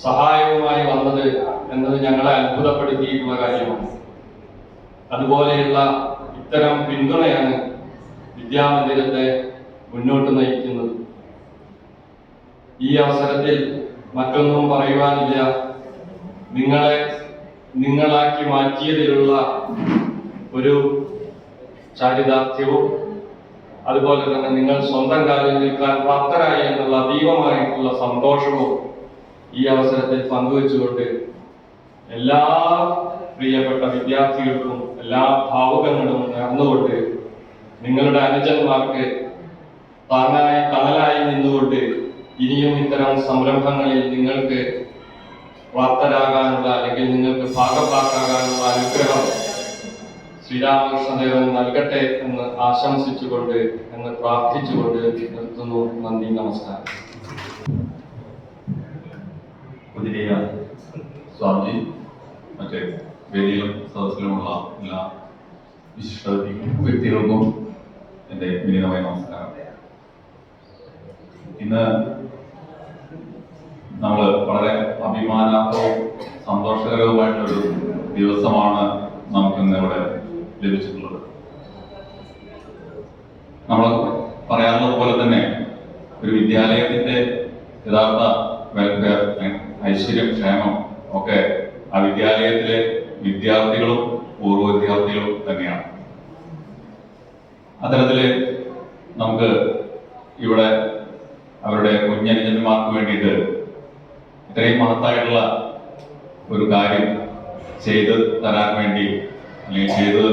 സഹായവുമായി വന്നത് എന്നത് ഞങ്ങളെ അത്ഭുതപ്പെടുത്തിയിട്ടുള്ള കാര്യമാണ്. അതുപോലെയുള്ള ഇത്തരം പിന്തുണയാണ് വിദ്യാമന്ദിരത്തെ മുന്നോട്ട് നയിക്കുന്നത്. ഈ അവസരത്തിൽ മറ്റൊന്നും പറയുവാനില്ല. നിങ്ങളെ നിങ്ങളാക്കി മാറ്റിയതിലുള്ള ഒരു ചാരിതാർത്ഥ്യവും അതുപോലെ തന്നെ നിങ്ങൾ സ്വന്തം കാലിൽ നിൽക്കാൻ പ്രാപ്തരായി എന്നുള്ള അതീവമായിട്ടുള്ള സന്തോഷവും ഈ അവസരത്തിൽ പങ്കുവെച്ചുകൊണ്ട് എല്ലാ പ്രിയപ്പെട്ട വിദ്യാർത്ഥികൾക്കും എല്ലാ ഭാവുകങ്ങളും നേർന്നുകൊണ്ട് നിങ്ങളുടെ അനുജന്മാർക്ക് താങ്ങായി തണലായി നിന്നുകൊണ്ട് ഇനിയും ഇത്തരം സംരംഭങ്ങളിൽ നിങ്ങൾക്ക് പ്രാപ്തരാകാനുള്ള അല്ലെങ്കിൽ നിങ്ങൾക്ക് ഭാഗഭാക്കാകാനുള്ള അനുഗ്രഹം ശ്രീരാമകൃഷ്ണദേവൻ നൽകട്ടെ എന്ന് ആശംസിച്ചുകൊണ്ട്, എന്ന് പ്രാർത്ഥിച്ചുകൊണ്ട് നിർത്തുന്നു. നന്ദി, നമസ്കാരം. പുതിയ സ്വാമി, മറ്റേ വേദിയിലും സദസ്സിലുമുള്ള എല്ലാ വിശിഷ്ട വ്യക്തികൾക്കും എൻ്റെ വിനീതമായ നമസ്കാരം. ഇന്ന് നമ്മൾ വളരെ അഭിമാനാർഹവും സന്തോഷകരവുമായിട്ടൊരു ദിവസമാണ് നമുക്കിന്ന് ഇവിടെ ലഭിച്ചിട്ടുള്ളത്. നമ്മൾ പറയാറുള്ളത് പോലെ തന്നെ ഒരു വിദ്യാലയത്തിന്റെ യഥാർത്ഥ വെൽഫെയർ, ഐശ്വര്യം, ക്ഷേമം ഒക്കെ ആ വിദ്യാലയത്തിലെ വിദ്യാർത്ഥികളും പൂർവ്വ വിദ്യാർത്ഥികളും തന്നെയാണ്. അത്തരത്തില് നമുക്ക് ഇവിടെ അവരുടെ കുഞ്ഞനുജന്മാർക്ക് വേണ്ടിയിട്ട് ഇത്രയും മഹത്തായിട്ടുള്ള ഒരു കാര്യം ചെയ്ത് തരാൻ വേണ്ടി അല്ലെങ്കിൽ ചെയ്ത്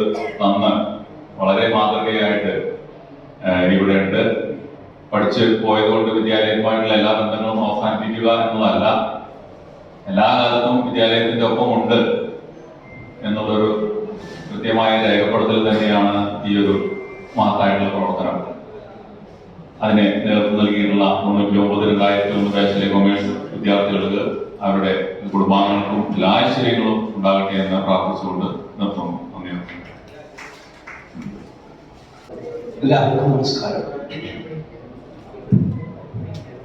തന്ന് വളരെ മാതൃകയായിട്ട് ഇവിടെ ഉണ്ട്. പഠിച്ച് പോയതുകൊണ്ട് വിദ്യാലയവുമായിട്ടുള്ള എല്ലാ ബന്ധങ്ങളും അവസാനിപ്പിക്കുക എന്നുള്ളതല്ല, എല്ലാ കാലത്തും വിദ്യാലയത്തിന്റെ ഒപ്പമുണ്ട് എന്നുള്ളൊരു കൃത്യമായ രേഖപ്പെടുത്തൽ തന്നെയാണ് ഈ ഒരു മഹത്തായിട്ടുള്ള പ്രവർത്തനം. അതിന് നേതൃത്വം നൽകിയിട്ടുള്ള 99,000 ബാച്ചിലെ കൊമേഴ്സ് വിദ്യാർത്ഥികൾക്ക് അവരുടെ കുടുംബാംഗങ്ങൾക്കും എല്ലാ ഐശ്വര്യങ്ങളും ഉണ്ടാകട്ടെ എന്ന് പ്രാർത്ഥിച്ചുകൊണ്ട് നിർത്തുന്നു. നന്ദി. എല്ലാവർക്കും നമസ്കാരം.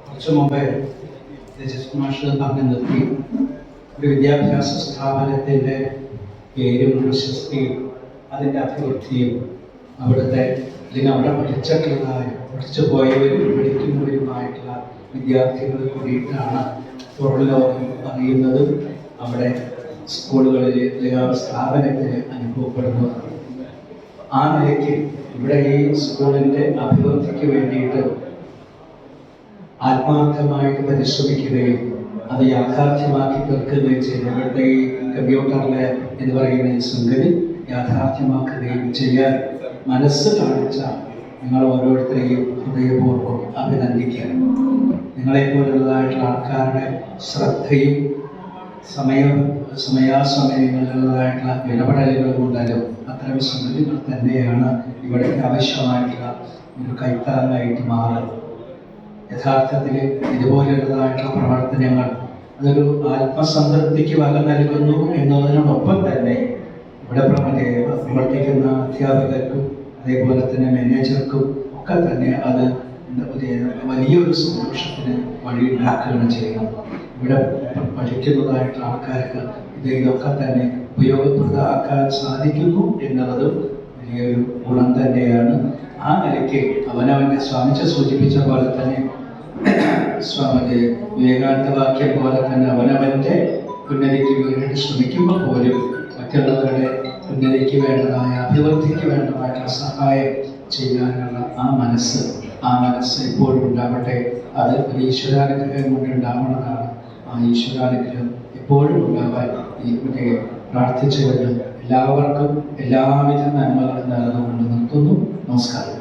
കുറച്ചു മുമ്പേ മാഷ് പറഞ്ഞു നിർത്തി ഒരു വിദ്യാഭ്യാസ സ്ഥാപനത്തിൻ്റെ പേരും പ്രശസ്തിയും അതിൻ്റെ അഭിവൃദ്ധിയും അവിടുത്തെ അല്ലെങ്കിൽ അവിടെ പഠിച്ചു പോയവരും പഠിക്കുന്നവരുമായിട്ടുള്ള വിദ്യാർത്ഥികൾ കൂടിയിട്ടാണ് പുറം ലോകം അറിയുന്നതും അവിടെ സ്കൂളുകളിൽ അല്ലെങ്കിൽ സ്ഥാപനത്തിൽ അനുഭവപ്പെടുന്നതും. ആ നിലയ്ക്ക് ഇവിടെ ഈ സ്കൂളിൻ്റെ അഭിവൃദ്ധിക്ക് വേണ്ടിയിട്ട് ആത്മാർത്ഥമായിട്ട് പരിശ്രമിക്കുകയും അത് യാഥാർത്ഥ്യമാക്കി തീർക്കുകയും ചെയ്ത് ഇവിടുത്തെ ഈ കമ്പ്യൂട്ടർ ലാബ് എന്ന് പറയുന്ന ഈ സംഗതി യാഥാർത്ഥ്യമാക്കുകയും ചെയ്യാൻ മനസ്സ് കാണിച്ച നിങ്ങൾ ഓരോരുത്തരെയും ഹൃദയപൂർവ്വം അഭിനന്ദിക്കുക. നിങ്ങളെപ്പോലുള്ളതായിട്ടുള്ള ആൾക്കാരുടെ ശ്രദ്ധയും സമയാസമയങ്ങളിലുള്ളതായിട്ടുള്ള ഇടപെടലുകൾ കൊണ്ടാലും അത്തരം സംഗതികൾ തന്നെയാണ് ഇവിടെ ആവശ്യമായിട്ടുള്ള ഒരു കൈത്താങ്ങായിട്ട് മാറുന്നത്. യഥാർത്ഥത്തിൽ ഇതുപോലെയുള്ളതായിട്ടുള്ള പ്രവർത്തനങ്ങൾ അതൊരു ആത്മസംതൃപ്തിക്ക് വക നൽകുന്നു എന്നതിനോടൊപ്പം തന്നെ ഇവിടെ പ്രവർത്തിക്കുന്ന അധ്യാപകർക്കും അതേപോലെ തന്നെ മാനേജർക്കും ഒക്കെ തന്നെ അത് വലിയൊരു സന്തോഷത്തിന് വഴിയുണ്ടാക്കുകയാണ് ചെയ്യുന്നത്. ഇവിടെ പഠിക്കുന്നതായിട്ടുള്ള ആൾക്കാർക്ക് ഇതൊക്കെ തന്നെ ഉപയോഗപ്രദമാക്കാൻ സാധിക്കുന്നു എന്നുള്ളതും വലിയൊരു ഗുണം തന്നെയാണ്. ആ നിലയ്ക്ക് അവനവൻ്റെ സ്വാമിച്ച സൂചിപ്പിച്ച പോലെ തന്നെ സ്വാമി വിവേകാനന്ദ വാക്യം പോലെ തന്നെ അവനവൻ്റെ ഉന്നതിക്ക് വേണ്ടിയിട്ട് ശ്രമിക്കുമ്പോൾ പോലും മറ്റുള്ളവരുടെ ഉന്നതിക്ക് വേണ്ടതായ അഭിവൃദ്ധിക്ക് വേണ്ടതായിട്ടുള്ള സഹായം ചെയ്യാനുള്ള ആ മനസ്സ് എപ്പോഴും ഉണ്ടാവട്ടെ. അത് ഒരു ഈശ്വരാനുഗ്രഹം കൊണ്ട് ഉണ്ടാവുന്നതാണ്. ആ ഈശ്വരാനുഗ്രഹം എപ്പോഴും ഉണ്ടാവാൻ ഇവിടെ പ്രാർത്ഥിച്ചുകൊണ്ട് എല്ലാവർക്കും എല്ലാവിധ നന്മകളും നേർന്നുകൊണ്ട് നിർത്തുന്നു. നമസ്കാരം.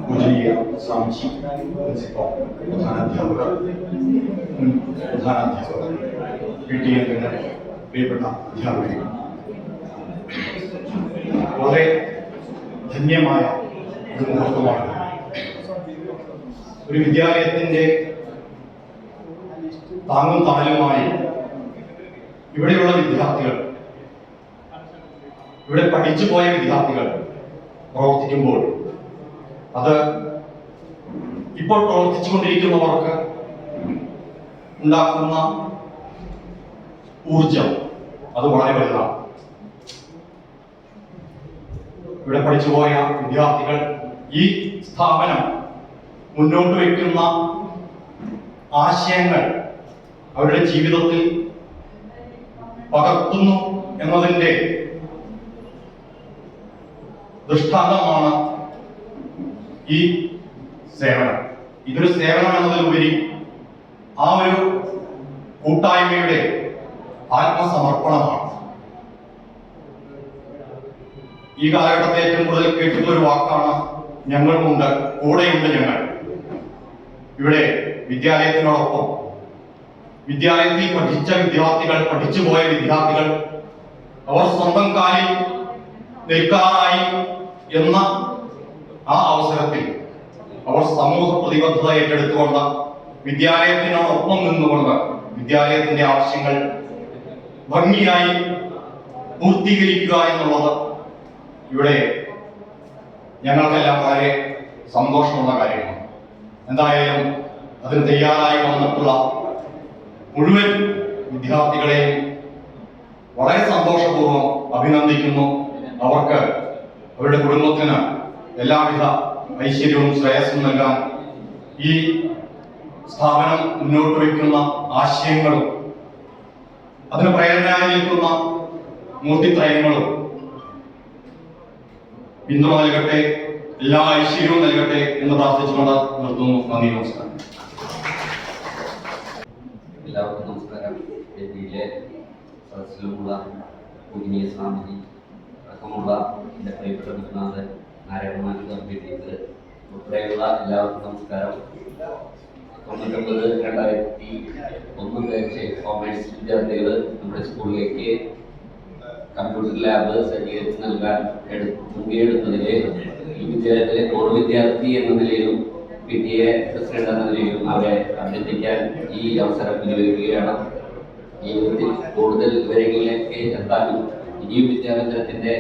പൂജനീയ സ്വാമിജി, പ്രിൻസിപ്പൽ, പ്രധാനാധ്യാപകർ, PTA അംഗങ്ങൾ, പ്രിയപ്പെട്ട അധ്യാപകർ, വളരെ ധന്യമായ ഒരു മുഹൂർത്തമാണ്. ഒരു വിദ്യാലയത്തിൻ്റെ താങ്ങും തണലുമായി ഇവിടെയുള്ള വിദ്യാർത്ഥികൾ, ഇവിടെ പഠിച്ചു പോയ വിദ്യാർത്ഥികൾ പ്രവർത്തിക്കുമ്പോൾ അത് ഇപ്പോൾ പ്രവർത്തിച്ചുകൊണ്ടിരിക്കുന്നവർക്ക് ഉണ്ടാക്കുന്ന ഊർജം അത് വളരെ വലുതാണ്. ഇവിടെ പഠിച്ചുപോയ വിദ്യാർത്ഥികൾ ഈ സ്ഥാപനം മുന്നോട്ട് വയ്ക്കുന്ന ആശയങ്ങൾ അവരുടെ ജീവിതത്തിൽ പകർത്തുന്നു എന്നതിൻ്റെ ദൃഷ്ടാന്തമാണ് ഈ സേവനം. ഇതൊരു സേവനം എന്നതിലുപരി ആ ഒരു കൂട്ടായ്മയുടെ ആത്മസമർപ്പണമാണ്. ഈ കാലഘട്ടത്തിൽ ഏറ്റവും കൂടുതൽ കേട്ടിട്ടുള്ള ഒരു വാക്കാണ് ഞങ്ങളുമുണ്ട്, കൂടെയുണ്ട് ഞങ്ങൾ. ഇവിടെ വിദ്യാലയത്തിനോടൊപ്പം വിദ്യാലയത്തിൽ പഠിച്ച വിദ്യാർത്ഥികൾ, പഠിച്ചുപോയ വിദ്യാർത്ഥികൾ അവർ സ്വന്തം കാലിൽ നിൽക്കാനായി എന്ന ആ അവസരത്തിൽ അവർ സമൂഹ പ്രതിബദ്ധത ഏറ്റെടുത്തുകൊണ്ട് വിദ്യാലയത്തിനോടൊപ്പം നിന്നുകൊണ്ട് വിദ്യാലയത്തിന്റെ ആവശ്യങ്ങൾ ഭംഗിയായി പൂർത്തീകരിക്കുക എന്നുള്ളത് ഇവിടെ ഞങ്ങൾക്കെല്ലാം വളരെ സന്തോഷമുള്ള കാര്യമാണ്. എന്തായാലും അതിന് തയ്യാറായി വന്നിട്ടുള്ള മുഴുവൻ വിദ്യാർത്ഥികളെയും വളരെ സന്തോഷപൂർവ്വം അഭിനന്ദിക്കുന്നു. അവർക്ക് അവരുടെ കുടുംബത്തിന് എല്ലാവിധ ഐശ്വര്യവും ശ്രേയസ്സും നൽകാൻ ഈ സ്ഥാപനം മുന്നോട്ട് വയ്ക്കുന്ന ആശയങ്ങളും അതിന് പ്രേരണയായി നിൽക്കുന്ന മൂർത്തിത്രയങ്ങളും പിന്തുണ നൽകട്ടെ, എല്ലാ ഐശ്വര്യവും നൽകട്ടെ എന്ന് പ്രാർത്ഥിച്ചുകൊണ്ട് നിർത്തുന്നു. നന്ദി, നമസ്കാരം. എല്ലാവർക്കും നമസ്കാരം. വേദിയിലെ സദസ്സിലുമുള്ള പൂജനീയ സ്വാമിജി അടക്കമുള്ള എൻ്റെ പ്രിയപ്പെട്ട ഗുരുനാഥൻ നാരായണ ടീച്ചർ ഉൾപ്പെടെയുള്ള എല്ലാവർക്കും നമസ്കാരം. 1999 ബാച്ച് കോമേഴ്സ് വിദ്യാർത്ഥികൾ നമ്മുടെ സ്കൂളിലേക്ക് കമ്പ്യൂട്ടർ ലാബ് സജ്ജീകരിച്ച് നൽകാൻ മുൻകൈയെടുത്തതിൽ ഈ വിദ്യാലയത്തിലെ പൂർവ്വ വിദ്യാർത്ഥി എന്ന നിലയിലും PTA പ്രസിഡന്റ് എന്ന നിലയിലും അവരെ അഭ്യർത്ഥിക്കാൻ ഈ അവസരം വിനിയോഗിക്കുകയാണ്. ജീവിതത്തിൽ കൂടുതൽ വിവരങ്ങളിലേക്ക് എത്താനും ഇനിയും വിദ്യാഭ്യാസത്തിന്റെ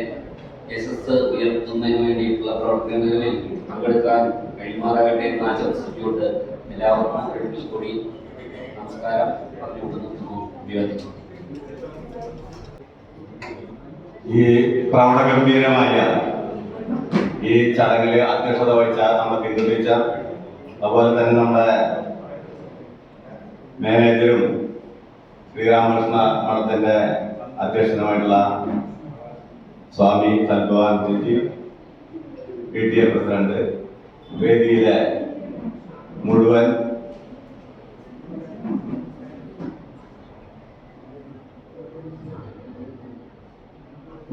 യശസ് ഉയർത്തുന്നതിന് വേണ്ടിയിട്ടുള്ള പ്രവർത്തനങ്ങളിൽ പങ്കെടുക്കാൻ കഴിയുമാറാകട്ടെ എന്ന് ആശംസിച്ചുകൊണ്ട് എല്ലാവർക്കും ഒരിക്കൽ കൂടി നമസ്കാരം പറഞ്ഞുകൊണ്ട് നിർത്തുന്നു. അഭിവാദിക്കുന്നു. ഈ പ്രൗഢഗംഭീരമായ ഈ ചടങ്ങിൽ അധ്യക്ഷത വഹിച്ച നമ്മുടെ ബിന്ദു ടീച്ചർ, അതുപോലെ തന്നെ നമ്മുടെ മാനേജരും ശ്രീരാമകൃഷ്ണ മഠത്തിന്റെ അധ്യക്ഷനുമായിട്ടുള്ള സ്വാമി സൽഭവാൻ ജിജി, PTA പ്രസിഡന്റ്, വേദിയിലെ മുഴുവൻ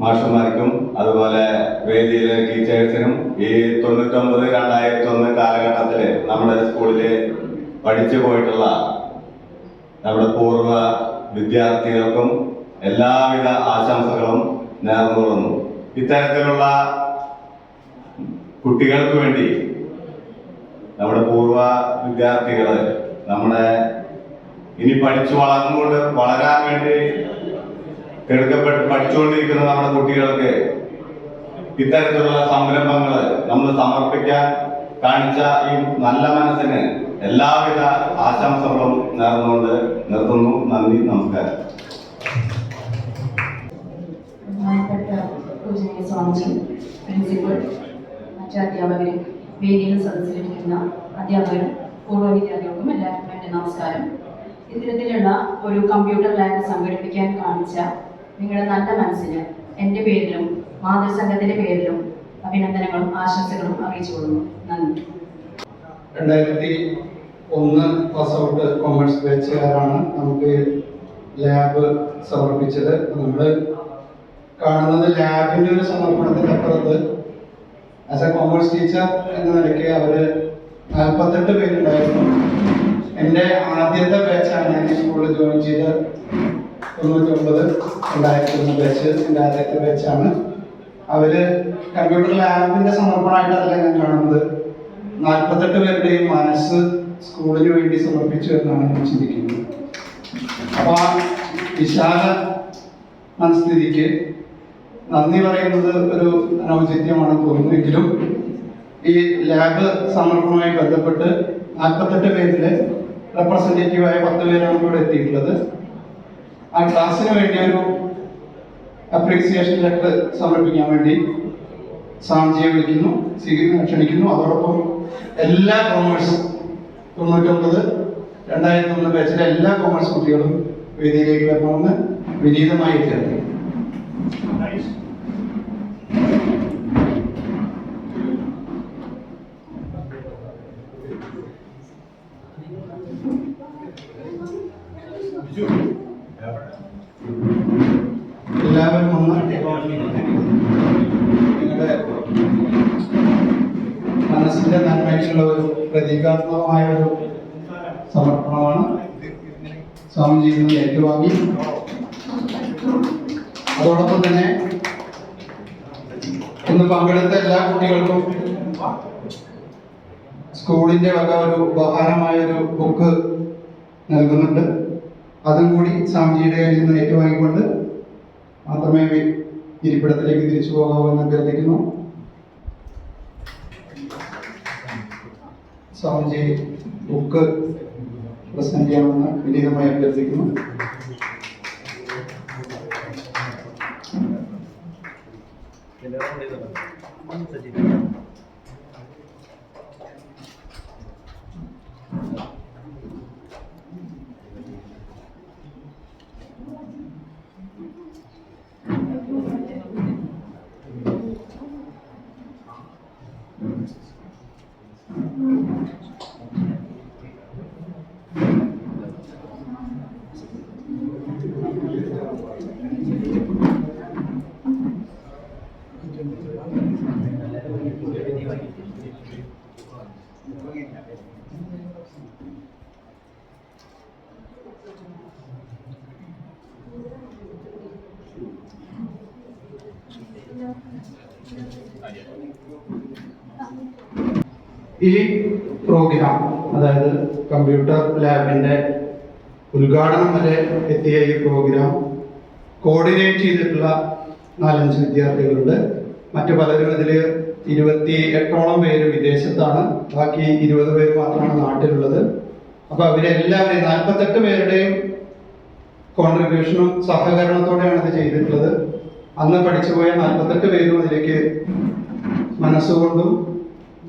മാഷന്മാർക്കും അതുപോലെ വേദിയിലെ ടീച്ചേഴ്സിനും ഈ 99-2001 കാലഘട്ടത്തിൽ നമ്മുടെ സ്കൂളിൽ പഠിച്ചു പോയിട്ടുള്ള നമ്മുടെ പൂർവ്വ വിദ്യാർത്ഥികൾക്കും എല്ലാവിധ ആശംസകളും നേർന്നുകൊള്ളുന്നു. ഇത്തരത്തിലുള്ള കുട്ടികൾക്ക് വേണ്ടി നമ്മുടെ പൂർവ്വ വിദ്യാർത്ഥികൾ നമ്മുടെ ഇനി പഠിച്ചു വളരാൻ വേണ്ടി പഠിച്ചുകൊണ്ടിരിക്കുന്ന നമ്മുടെ കുട്ടികൾക്ക് ഇത്തരത്തിലുള്ള സംരംഭങ്ങൾ നമ്മൾ സമർപ്പിക്കാൻ കാണിച്ച ഈ നല്ല മനസ്സിന് എല്ലാവിധ ആശംസകളും നേർന്നുകൊണ്ട് നിർത്തുന്നു. നന്ദി, നമസ്കാരം. സ്വാമിജി, പ്രിൻസിപ്പൽ, മറ്റ് അധ്യാപകരും, വേദിയിൽ സദസ്സിലിരിക്കുന്ന അധ്യാപകരും പൂർവ്വ വിദ്യാർത്ഥികൾക്കും എല്ലാവർക്കും എൻ്റെ നമസ്കാരം. ഇത്തരത്തിലുള്ള ഒരു കമ്പ്യൂട്ടർ ലാബ് സംഘടിപ്പിക്കാൻ കാണിച്ച നിങ്ങളുടെ നല്ല മനസ്സിന് എൻ്റെ പേരിലും മാതൃസംഘത്തിൻ്റെ പേരിലും അഭിനന്ദനങ്ങളും ആശംസകളും അറിയിച്ചുകൊള്ളുന്നു. നന്ദി. 2001 പാസ് ഔട്ട് കൊമേഴ്സ് ബാച്ചുകാരാണ് നമുക്ക് ലാബ് സമർപ്പിച്ചത്. നമ്മൾ കാണുന്നത് ലാബിൻ്റെ ഒരു സമർപ്പണത്തിൻ്റെ അപ്പുറത്ത് ആസ് എ കോമേഴ്സ് ടീച്ചർ എന്ന നിലയ്ക്ക് അവർ 48 പേരുണ്ടായിരുന്നു. എൻ്റെ ആദ്യത്തെ ബാച്ചാണ് ഞാൻ ഈ സ്കൂളിൽ ജോയിൻ ചെയ്ത് 99-2001 ബാച്ച് എൻ്റെ ആദ്യത്തെ ബാച്ചാണ്. അവർ കമ്പ്യൂട്ടർ ലാബിൻ്റെ സമർപ്പണമായിട്ടല്ല ഞാൻ കാണുന്നത്, 48 പേരുടെയും മനസ്സ് സ്കൂളിന് വേണ്ടി സമർപ്പിച്ചു എന്നാണ് ഞാൻ ചിന്തിക്കുന്നത്. അപ്പോൾ ആ വിശാല മനസ്ഥിതിക്ക് നന്ദി പറയുന്നത് ഒരു അനൗചിത്യമാണ് തോന്നുന്നെങ്കിലും ഈ ലാബ് സമർപ്പണവുമായി ബന്ധപ്പെട്ട് 48 പേരിൽ റെപ്രസെൻറ്റേറ്റീവായ 10 പേരാണ് ഇവിടെ എത്തിയിട്ടുള്ളത്. ആ ക്ലാസ്സിന് വേണ്ടി ഒരു അപ്രീസിയേഷൻ ലെറ്റർ സമർപ്പിക്കാൻ വേണ്ടി സാംജിയെ വിളിക്കുന്നു, ക്ഷണിക്കുന്നു. അതോടൊപ്പം എല്ലാ കോമേഴ്സ് 99-2001 ബാച്ചിലെ എല്ലാ കോമേഴ്സ് കുട്ടികളും വേദിയിലേക്ക് വരണമെന്ന് വിനീതമായി ചേർന്നു. എല്ലാവരും ഒന്ന് നിങ്ങളുടെ മനസ്സിന്റെ നന്മയ്ക്കുള്ള ഒരു പ്രതീകാത്മകമായ ഒരു സമർപ്പണമാണ് സ്വാമിജിയിൽ നിന്ന് ഏറ്റുവാങ്ങി. അതോടൊപ്പം തന്നെ ഇന്ന് പങ്കെടുത്ത എല്ലാ കുട്ടികൾക്കും സ്കൂളിന്റെ വക ഒരു ഉപഹാരമായ ഒരു ബുക്ക് നൽകുന്നുണ്ട്. അതും കൂടി സ്വാമിജിയുടെ കയ്യിൽ നിന്ന് ഏറ്റുവാങ്ങിക്കൊണ്ട് മാത്രമേ ഇരിപ്പിടത്തിലേക്ക് തിരിച്ചു പോകാവൂ എന്ന് അഭ്യർത്ഥിക്കുന്നു. സ്വാമിജി ബുക്ക് പ്രസന്റ് ചെയ്യണമെന്ന് വിനീതമായി അഭ്യർത്ഥിക്കുന്നു. ഈ പ്രോഗ്രാം, അതായത് കമ്പ്യൂട്ടർ ലാബിന്റെ ഉദ്ഘാടനം വരെ എത്തിയ ഈ പ്രോഗ്രാം കോർഡിനേറ്റ് ചെയ്തിട്ടുള്ള 4-5 വിദ്യാർത്ഥികളുണ്ട്. മറ്റു പലരും ഇതിൽ 28ഓളം പേര് വിദേശത്താണ്, ബാക്കി 20 പേര് മാത്രമാണ് നാട്ടിലുള്ളത്. അപ്പോൾ അവരെല്ലാവരെയും 48 പേരുടെയും കോൺട്രിബ്യൂഷനും സഹകരണത്തോടെയാണ് ഇത് ചെയ്തിട്ടുള്ളത്. അന്ന് പഠിച്ചുപോയ 48 പേരും അതിലേക്ക് മനസ്സുകൊണ്ടും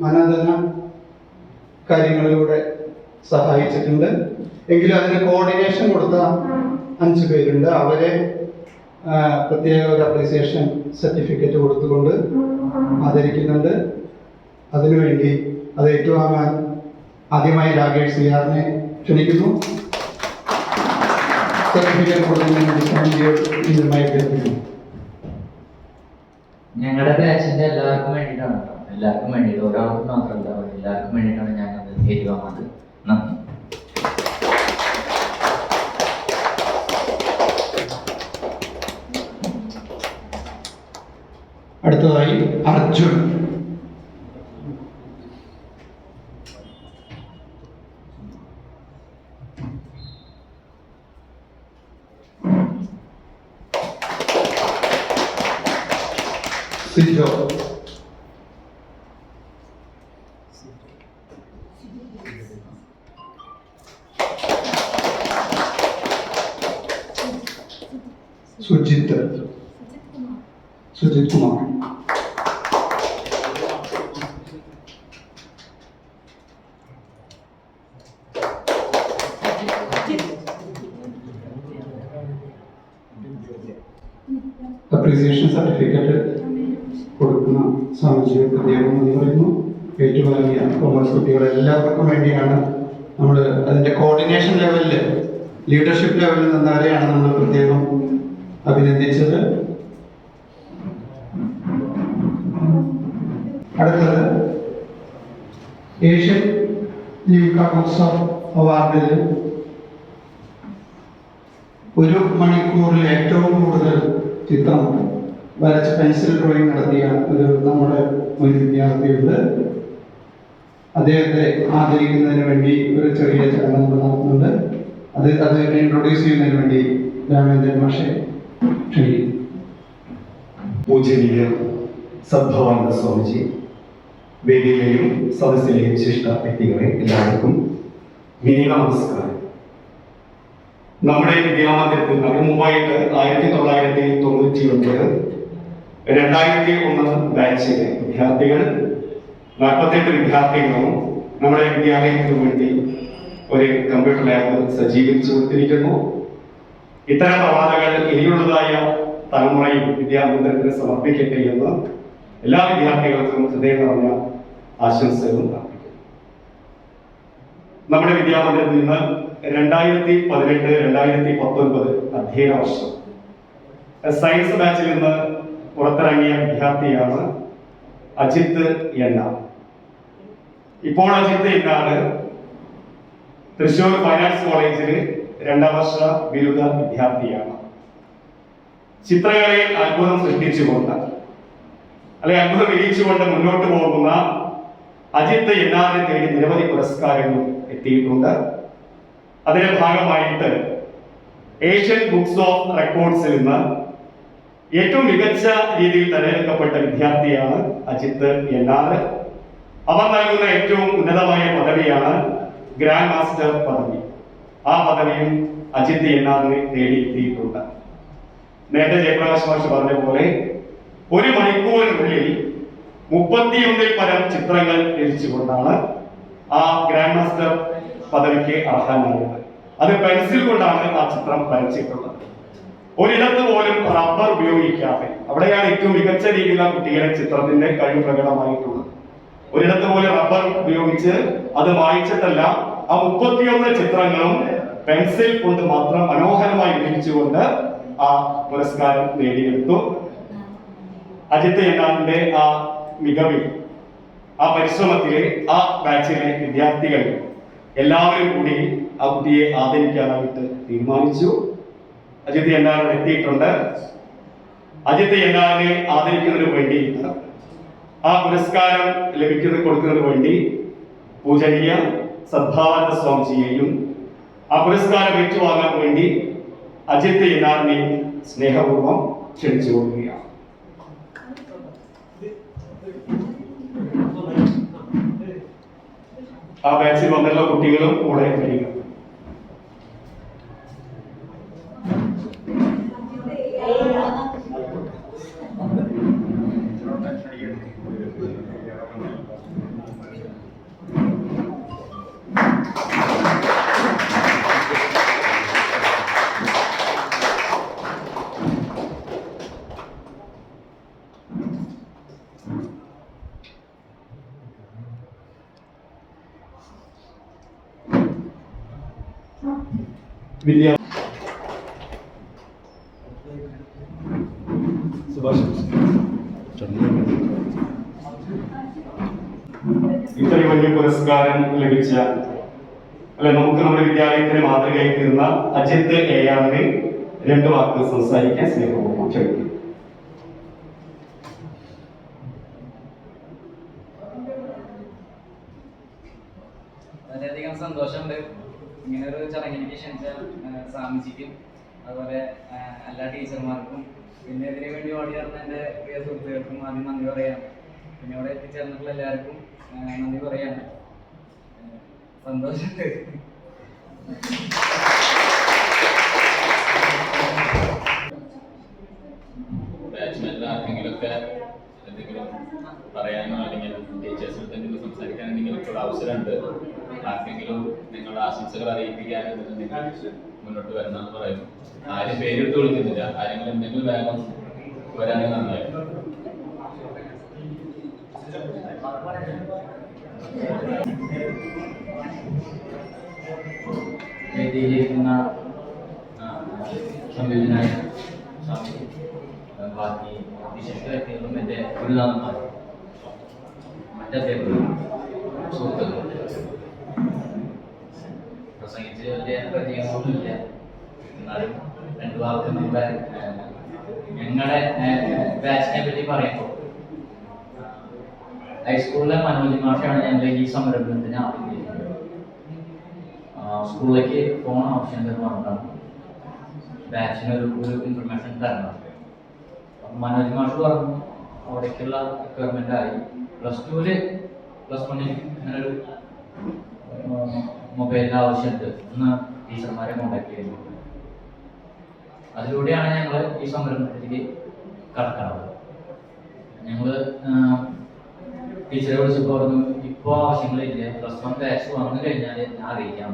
മനധന കാര്യങ്ങളിലൂടെ സഹായിച്ചിട്ടുണ്ട്. എങ്കിലും അതിന് കോർഡിനേഷൻ കൊടുത്ത 5 പേരുണ്ട്. അവരെ പ്രത്യേക ഒരു അപ്രീസിയേഷൻ സർട്ടിഫിക്കറ്റ് കൊടുത്തുകൊണ്ട് ആദരിക്കുന്നുണ്ട്. അതിനുവേണ്ടി അത് ഏറ്റുവാങ്ങാൻ ആദ്യമായി രാകേഷ് സിയാറിനെ ക്ഷണിക്കുന്നു. സർട്ടിഫിക്കറ്റ് കൊടുക്കുന്നതിന് അഭ്യർത്ഥിക്കുന്നു. ഞങ്ങളുടെ ബാച്ചിന്റെ എല്ലാവർക്കും വേണ്ടിയിട്ടാണ് കേട്ടോ, എല്ലാവർക്കും വേണ്ടിയിട്ട്, ഒരാൾക്ക് മാത്രമല്ല, എല്ലാവർക്കും വേണ്ടിയിട്ടാണ് ഞങ്ങൾ ഏറ്റുവാങ്ങുന്നത്. നന്ദി. അടുത്തതായി അർജുൻ. സിജോ. സുജിത്ത്. സുജിത് കുമാർ. അപ്രീസിയേഷൻ സർട്ടിഫിക്കറ്റ് കൊടുക്കുന്ന സാമൂഹിക പ്രത്യേകം എന്ന് പറയുന്നു. ഏറ്റുവാങ്ങിയ കൊമേഴ്സ് കുട്ടികളെ എല്ലാവർക്കും വേണ്ടിയാണ് നമ്മൾ അതിൻ്റെ കോർഡിനേഷൻ ലെവലിൽ, ലീഡർഷിപ്പ് ലെവലിൽ നിന്നവരെയാണ് നമ്മൾ പ്രത്യേകം അഭിനന്ദിച്ചത്. അടുത്തത് ഏഷ്യൻ ജീവിക ഉത്സവ് അവാർഡിൽ 1 മണിക്കൂറിൽ ഏറ്റവും കൂടുതൽ ചിത്രം വരച്ച് പെൻസിൽ ഡ്രോയിങ് നടത്തിയ നമ്മുടെ ഒരു വിദ്യാർത്ഥിയുണ്ട്. അദ്ദേഹത്തെ ആദരിക്കുന്നതിന് വേണ്ടി ഒരു ചെറിയ ചടങ്ങ് നടത്തുന്നുണ്ട്. അത് ഇൻട്രൊഡ്യൂസ് ചെയ്യുന്നതിന് വേണ്ടി രാമേന്ദ്രൻ മാഷെ ക്ഷണിക്കുന്നു. പൂജനീയ സദ്ഭവാനന്ദ സ്വാമിജി, വേദിയിലെയും സദസ്സിലെയും ശിഷ്ട വ്യക്തികളെ എല്ലാവർക്കും വിനീത നമസ്കാരം. നമ്മുടെ വിദ്യാമന്ദിരത്തിൽ അതിന് മുമ്പായിട്ട് 1999 2001 ബാച്ചിലെ വിദ്യാർത്ഥികൾ 48 വിദ്യാർത്ഥികളും നമ്മുടെ വിദ്യാലയത്തിന് വേണ്ടി ഒരു കമ്പ്യൂട്ടർ ലാബ് സജ്ജീകരിച്ചു കൊടുത്തിരിക്കുന്നു. ഇത്തരം പ്രവാദങ്ങൾ ഇനിയുള്ളതായ തലമുറയും വിദ്യാമന്ദിരത്തിന് സമർപ്പിക്കട്ടെ എന്ന് എല്ലാ വിദ്യാർത്ഥികൾക്കും ഹൃദയം നിറഞ്ഞ ആശംസകളും അർപ്പിക്കുന്നു. നമ്മുടെ വിദ്യാമന്ദിരത്തിൽ നിന്ന് 2018-2019 അധ്യയന വർഷം സയൻസ് ബാച്ചിൽ നിന്ന് പുറത്തിറങ്ങിയ വിദ്യാർത്ഥിയാണ് അജിത്ത് എന്ന. ഇപ്പോൾ അജിത്ത് എന്നാണ് തൃശ്ശൂർ ഫൈനാൻസ് കോളേജിൽ 2ാം വർഷ ബിരുദ വിദ്യാർത്ഥിയാണ്. ചിത്രങ്ങളിൽ അത്ഭുതം സൃഷ്ടിച്ചുകൊണ്ട് അല്ലെങ്കിൽ അത്ഭുതം വിരിയിച്ചുകൊണ്ട് മുന്നോട്ട് പോകുന്ന അജിത്ത് എന്നാനെ തേടി നിരവധി പുരസ്കാരങ്ങൾ എത്തിയിട്ടുണ്ട്. അതിന്റെ ഭാഗമായിട്ട് ഏഷ്യൻ ബുക്സ് ഓഫ് റെക്കോർഡ്സിൽ നിന്ന് ഏറ്റവും മികച്ച രീതിയിൽ തിരഞ്ഞെടുക്കപ്പെട്ട വിദ്യാർത്ഥിയാണ് അജിത്ത് എന്നാറ്. അവർ നൽകുന്ന ഏറ്റവും ഉന്നതമായ പദവിയാണ് ഗ്രാൻഡ് മാസ്റ്റർ പദവി. ആ പദവിയും അജിത്ത് എന്നാറിനെ തേടിയെത്തിയിട്ടുണ്ട്. നേരത്തെ ജയപ്രകാശ് മാഷ് പറഞ്ഞ പോലെ 1 മണിക്കൂറിനുള്ളിൽ 31 പരം ചിത്രങ്ങൾ രചിച്ചുകൊണ്ടാണ് ആ ഗ്രാൻഡ് മാസ്റ്റർ പദവിക്ക് അർഹനായത്. അത് പെൻസിൽ കൊണ്ടാണ് ആ ചിത്രം വരച്ചിട്ടുള്ളത്. ഒരിടത്ത് പോലും റബ്ബർ ഉപയോഗിക്കാതെ, അവിടെയാണ് ഏറ്റവും മികച്ച രീതിയിലുള്ള കുട്ടികളെ ചിത്രത്തിന്റെ കഴിവ് പ്രകടമായിട്ടുള്ളത്. ഒരിടത്ത് പോലും റബ്ബർ ഉപയോഗിച്ച് അത് വായിച്ചിട്ടല്ല, ആ 31 ചിത്രങ്ങളും പെൻസിൽ കൊണ്ട് മാത്രം മനോഹരമായി നിർമ്മിച്ചുകൊണ്ട് ആ പുരസ്കാരം നേടിയെടുത്തു. അജിത്ത് എന്നാറിന്റെ ആ മികവിൽ, ആ പരിശ്രമത്തിലെ ആ ബാച്ചിലെ വിദ്യാർത്ഥികൾ എല്ലാവരും കൂടി ആ കുട്ടിയെ ആദരിക്കാനായിട്ട് തീരുമാനിച്ചു. അജിത്ത് എന്നാറിന് എത്തിയിട്ടുണ്ട്. അജിത്ത് എന്നാറിനെ ആദരിക്കുന്നതിന് വേണ്ടി, ആ പുരസ്കാരം കൊടുക്കുന്നതിന് വേണ്ടി പൂജനീയ സദ്ഭാവനന്ദ സ്വാമിജിയെയും ആ പുരസ്കാരം ഏറ്റുവാങ്ങാൻ വേണ്ടി അജിത്ത് എന്നാറിനെ സ്നേഹപൂർവ്വം ക്ഷണിച്ചു കൊടുക്കുകയാണ്. ആ ബാച്ചിൽ വന്നിട്ടുള്ള കുട്ടികളും കൂടെ വരിക. വിദ്യാ സുഭാഷ് ഇത്രയും വലിയ പുരസ്കാരം ലഭിച്ച നമുക്ക് നമ്മുടെ വിദ്യാലയത്തിന് മാതൃകയായി തീർന്ന അജിത്ത് എയാറിന് 2 വാക്ക് സംസാരിക്കാൻ സ്നേഹപൂർവ്വം ക്ഷണിക്കുന്നു. വളരെയധികം സന്തോഷമുണ്ട് ഇങ്ങനെ ഒരു ചടങ്ങിലേക്ക് ക്ഷണിച്ച സ്വാമിജിക്കും അതുപോലെ എല്ലാ ടീച്ചർമാർക്കും പിന്നെ ഇതിനു വേണ്ടി ഓടി നടന്ന എൻ്റെ പ്രിയ സുഹൃത്തുക്കൾക്കും ആദ്യം നന്ദി പറയാം. പിന്നെ ഇവിടെ എത്തിച്ചേർന്നിട്ടുള്ള എല്ലാവർക്കും നന്ദി പറയാണ്. സന്തോഷമുണ്ട്. ബാച്ച്മാരിൽ ആർക്കെങ്കിലുമൊക്കെ എന്തെങ്കിലും പറയാനോ അല്ലെങ്കിൽ ടീച്ചേഴ്സിനോട് എന്തെങ്കിലും സംസാരിക്കാൻ എന്തെങ്കിലും ഇപ്പോൾ അവസരമുണ്ട്. ആർക്കെങ്കിലും നിങ്ങളുടെ ആശംസകൾ അറിയിപ്പിക്കാൻ മുന്നോട്ട് വരണമെന്ന് പറയുന്നു. ആരും പേരെടുത്ത് വിളിക്കുന്നില്ല. ആരെങ്കിലും എന്തെങ്കിലും വേഗം വരാനും നന്നായിരുന്നു. വേദിയിലിരിക്കുന്ന സംവിധാനായ സ്വാമി, ബാക്കി വിശിഷ്ട വ്യക്തികളും എൻ്റെ ഗുരുനാഥന്മാർ, മറ്റദ്ദേഹങ്ങളും സുഹൃത്തുക്കളും പ്രസംഗിച്ച് വലിയ പ്രതീകമൊന്നുമില്ല. എന്നാലും 2 വാക്ക് നമ്മുടെ ഞങ്ങളുടെ ബാച്ചിനെ പറ്റി പറയുമ്പോൾ ഹൈസ്കൂളിലെ മനോജ് മാഷാണ് ഞങ്ങളുടെ ഈ സംരംഭത്തിന് ആവശ്യം. സ്കൂളിലേക്ക് ഫോൺ ആവശ്യം പറഞ്ഞിട്ടാണ് ബാച്ചിന് ഒരു ഇൻഫർമേഷൻ തരണം. മനോജ് മാഷ് പറഞ്ഞു അവിടേക്കുള്ള റിക്വയർമെൻ്റ് ആയി. +1 ഇങ്ങനെ ഒരു മൊബൈലിൻ്റെ ആവശ്യമുണ്ട് എന്ന് ടീച്ചർമാരെ കോണ്ടാക്ട് ചെയ്യുന്നത്. അതിലൂടെയാണ് ഞങ്ങൾ ഈ സംരംഭത്തിലേക്ക് കടക്കുന്നത്. ഞങ്ങൾ ടീച്ചറെ വിളിച്ചപ്പോൾ പറഞ്ഞു ഇപ്പോൾ ആവശ്യങ്ങളില്ല, +1 ബാച്ച് വന്നു കഴിഞ്ഞാൽ ഞാൻ അറിയിക്കാം.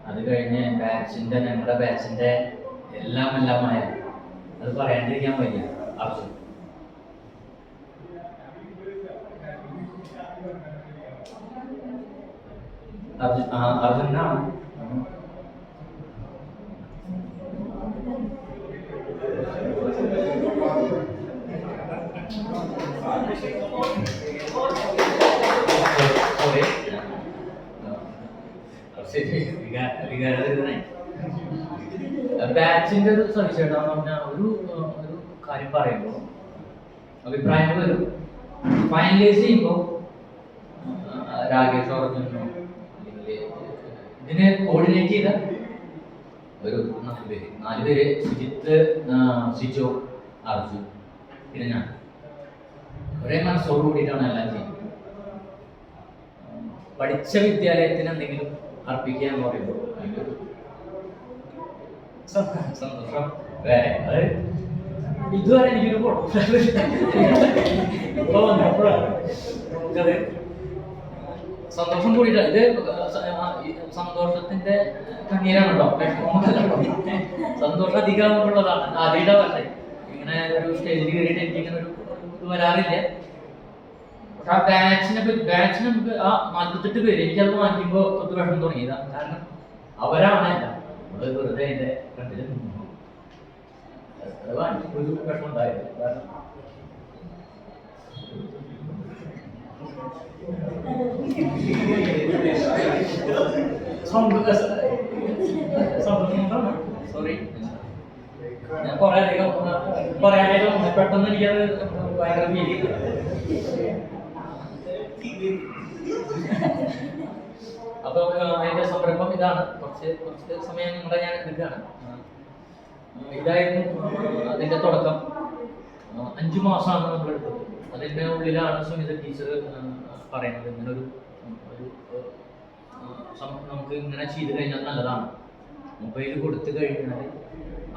അത് കഴിഞ്ഞ് ഞങ്ങളുടെ ബാച്ചിൻ്റെ എല്ലാമായ അത് പറയാണ്ടിരിക്കാൻ വയ്യ. അർജുൻ അർജുനാണ്. ബാച്ചിന്റെ ഒരു സവിശേഷതാന്ന് പറഞ്ഞാൽ ഒരു കാര്യം പറയുമ്പോൾ അഭിപ്രായങ്ങൾ വരും. ഫൈനലൈസ് ചെയ്യുമ്പോൾ രാകേഷ് അർജുനോ അല്ലെങ്കിൽ ഇതിനെ കോർഡിനേറ്റ് ചെയ്ത ഒരു 4 പേര് സുജിത്ത്, സിജോ, അർജുൻ, പിന്നെ ഞാൻ ഒരേ മനസ്സോട് കൂടിയിട്ടാണ് എല്ലാം ചെയ്യുന്നത്. പഠിച്ച വിദ്യാലയത്തിന് എന്തെങ്കിലും അർപ്പിക്കുക എന്ന് പറയുമ്പോൾ അതിൻ്റെ സന്തോഷം വേറെ. അത് ഇതുവരെ എനിക്കൊരു നമുക്കത് സന്തോഷം കൂടിയിട്ടാണ്. ഇത് സന്തോഷത്തിന്റെ കണ്ണീരാണല്ലോ, സന്തോഷം അധികമുള്ളതാണ്. ആദ്യമായിട്ടാ പക്ഷേ ഇങ്ങനെ ഒരു സ്റ്റേജിൽ കയറിയിട്ട് എനിക്കിങ്ങനെ ഒരു ഇത് വരാറില്ല. പക്ഷെ ആ ബാച്ചിന് നമുക്ക് ആ 48 പേര് എനിക്കത് വാങ്ങിക്കുമ്പോൾ തൊട്ട് വിഷമം തുടങ്ങിയതാണ്. കാരണം അവരാണ് എല്ലാം നമ്മള് വെറുതെ അതിന്റെ കണ്ടില് അത് വാങ്ങിച്ചപ്പോൾ ഒരു വിഷമം ഉണ്ടായത്. കാരണം സോറി, ഞാൻ കുറെ അധികം പറയാനായിട്ട് പെട്ടെന്ന് എനിക്കത് ഭയങ്കര ഫീൽ ചെയ്തു. അപ്പൊ അതിന്റെ സംരംഭം ഇതാണ്. കുറച്ച് സമയം നിങ്ങളെ ഞാൻ എടുക്കുകയാണ്. ഇതായിരുന്നു അതിന്റെ തുടക്കം. 5 മാസമാണ് നമ്മൾ എടുത്തത്. അതിന്റെ ഉള്ളിലാണ് സുനിത ടീച്ചർ പറയുന്നത് ഇങ്ങനെ ഒരു നമുക്ക് ഇങ്ങനെ ചെയ്ത് കഴിഞ്ഞാൽ നല്ലതാണ്. മൊബൈൽ കൊടുത്തു കഴിഞ്ഞാൽ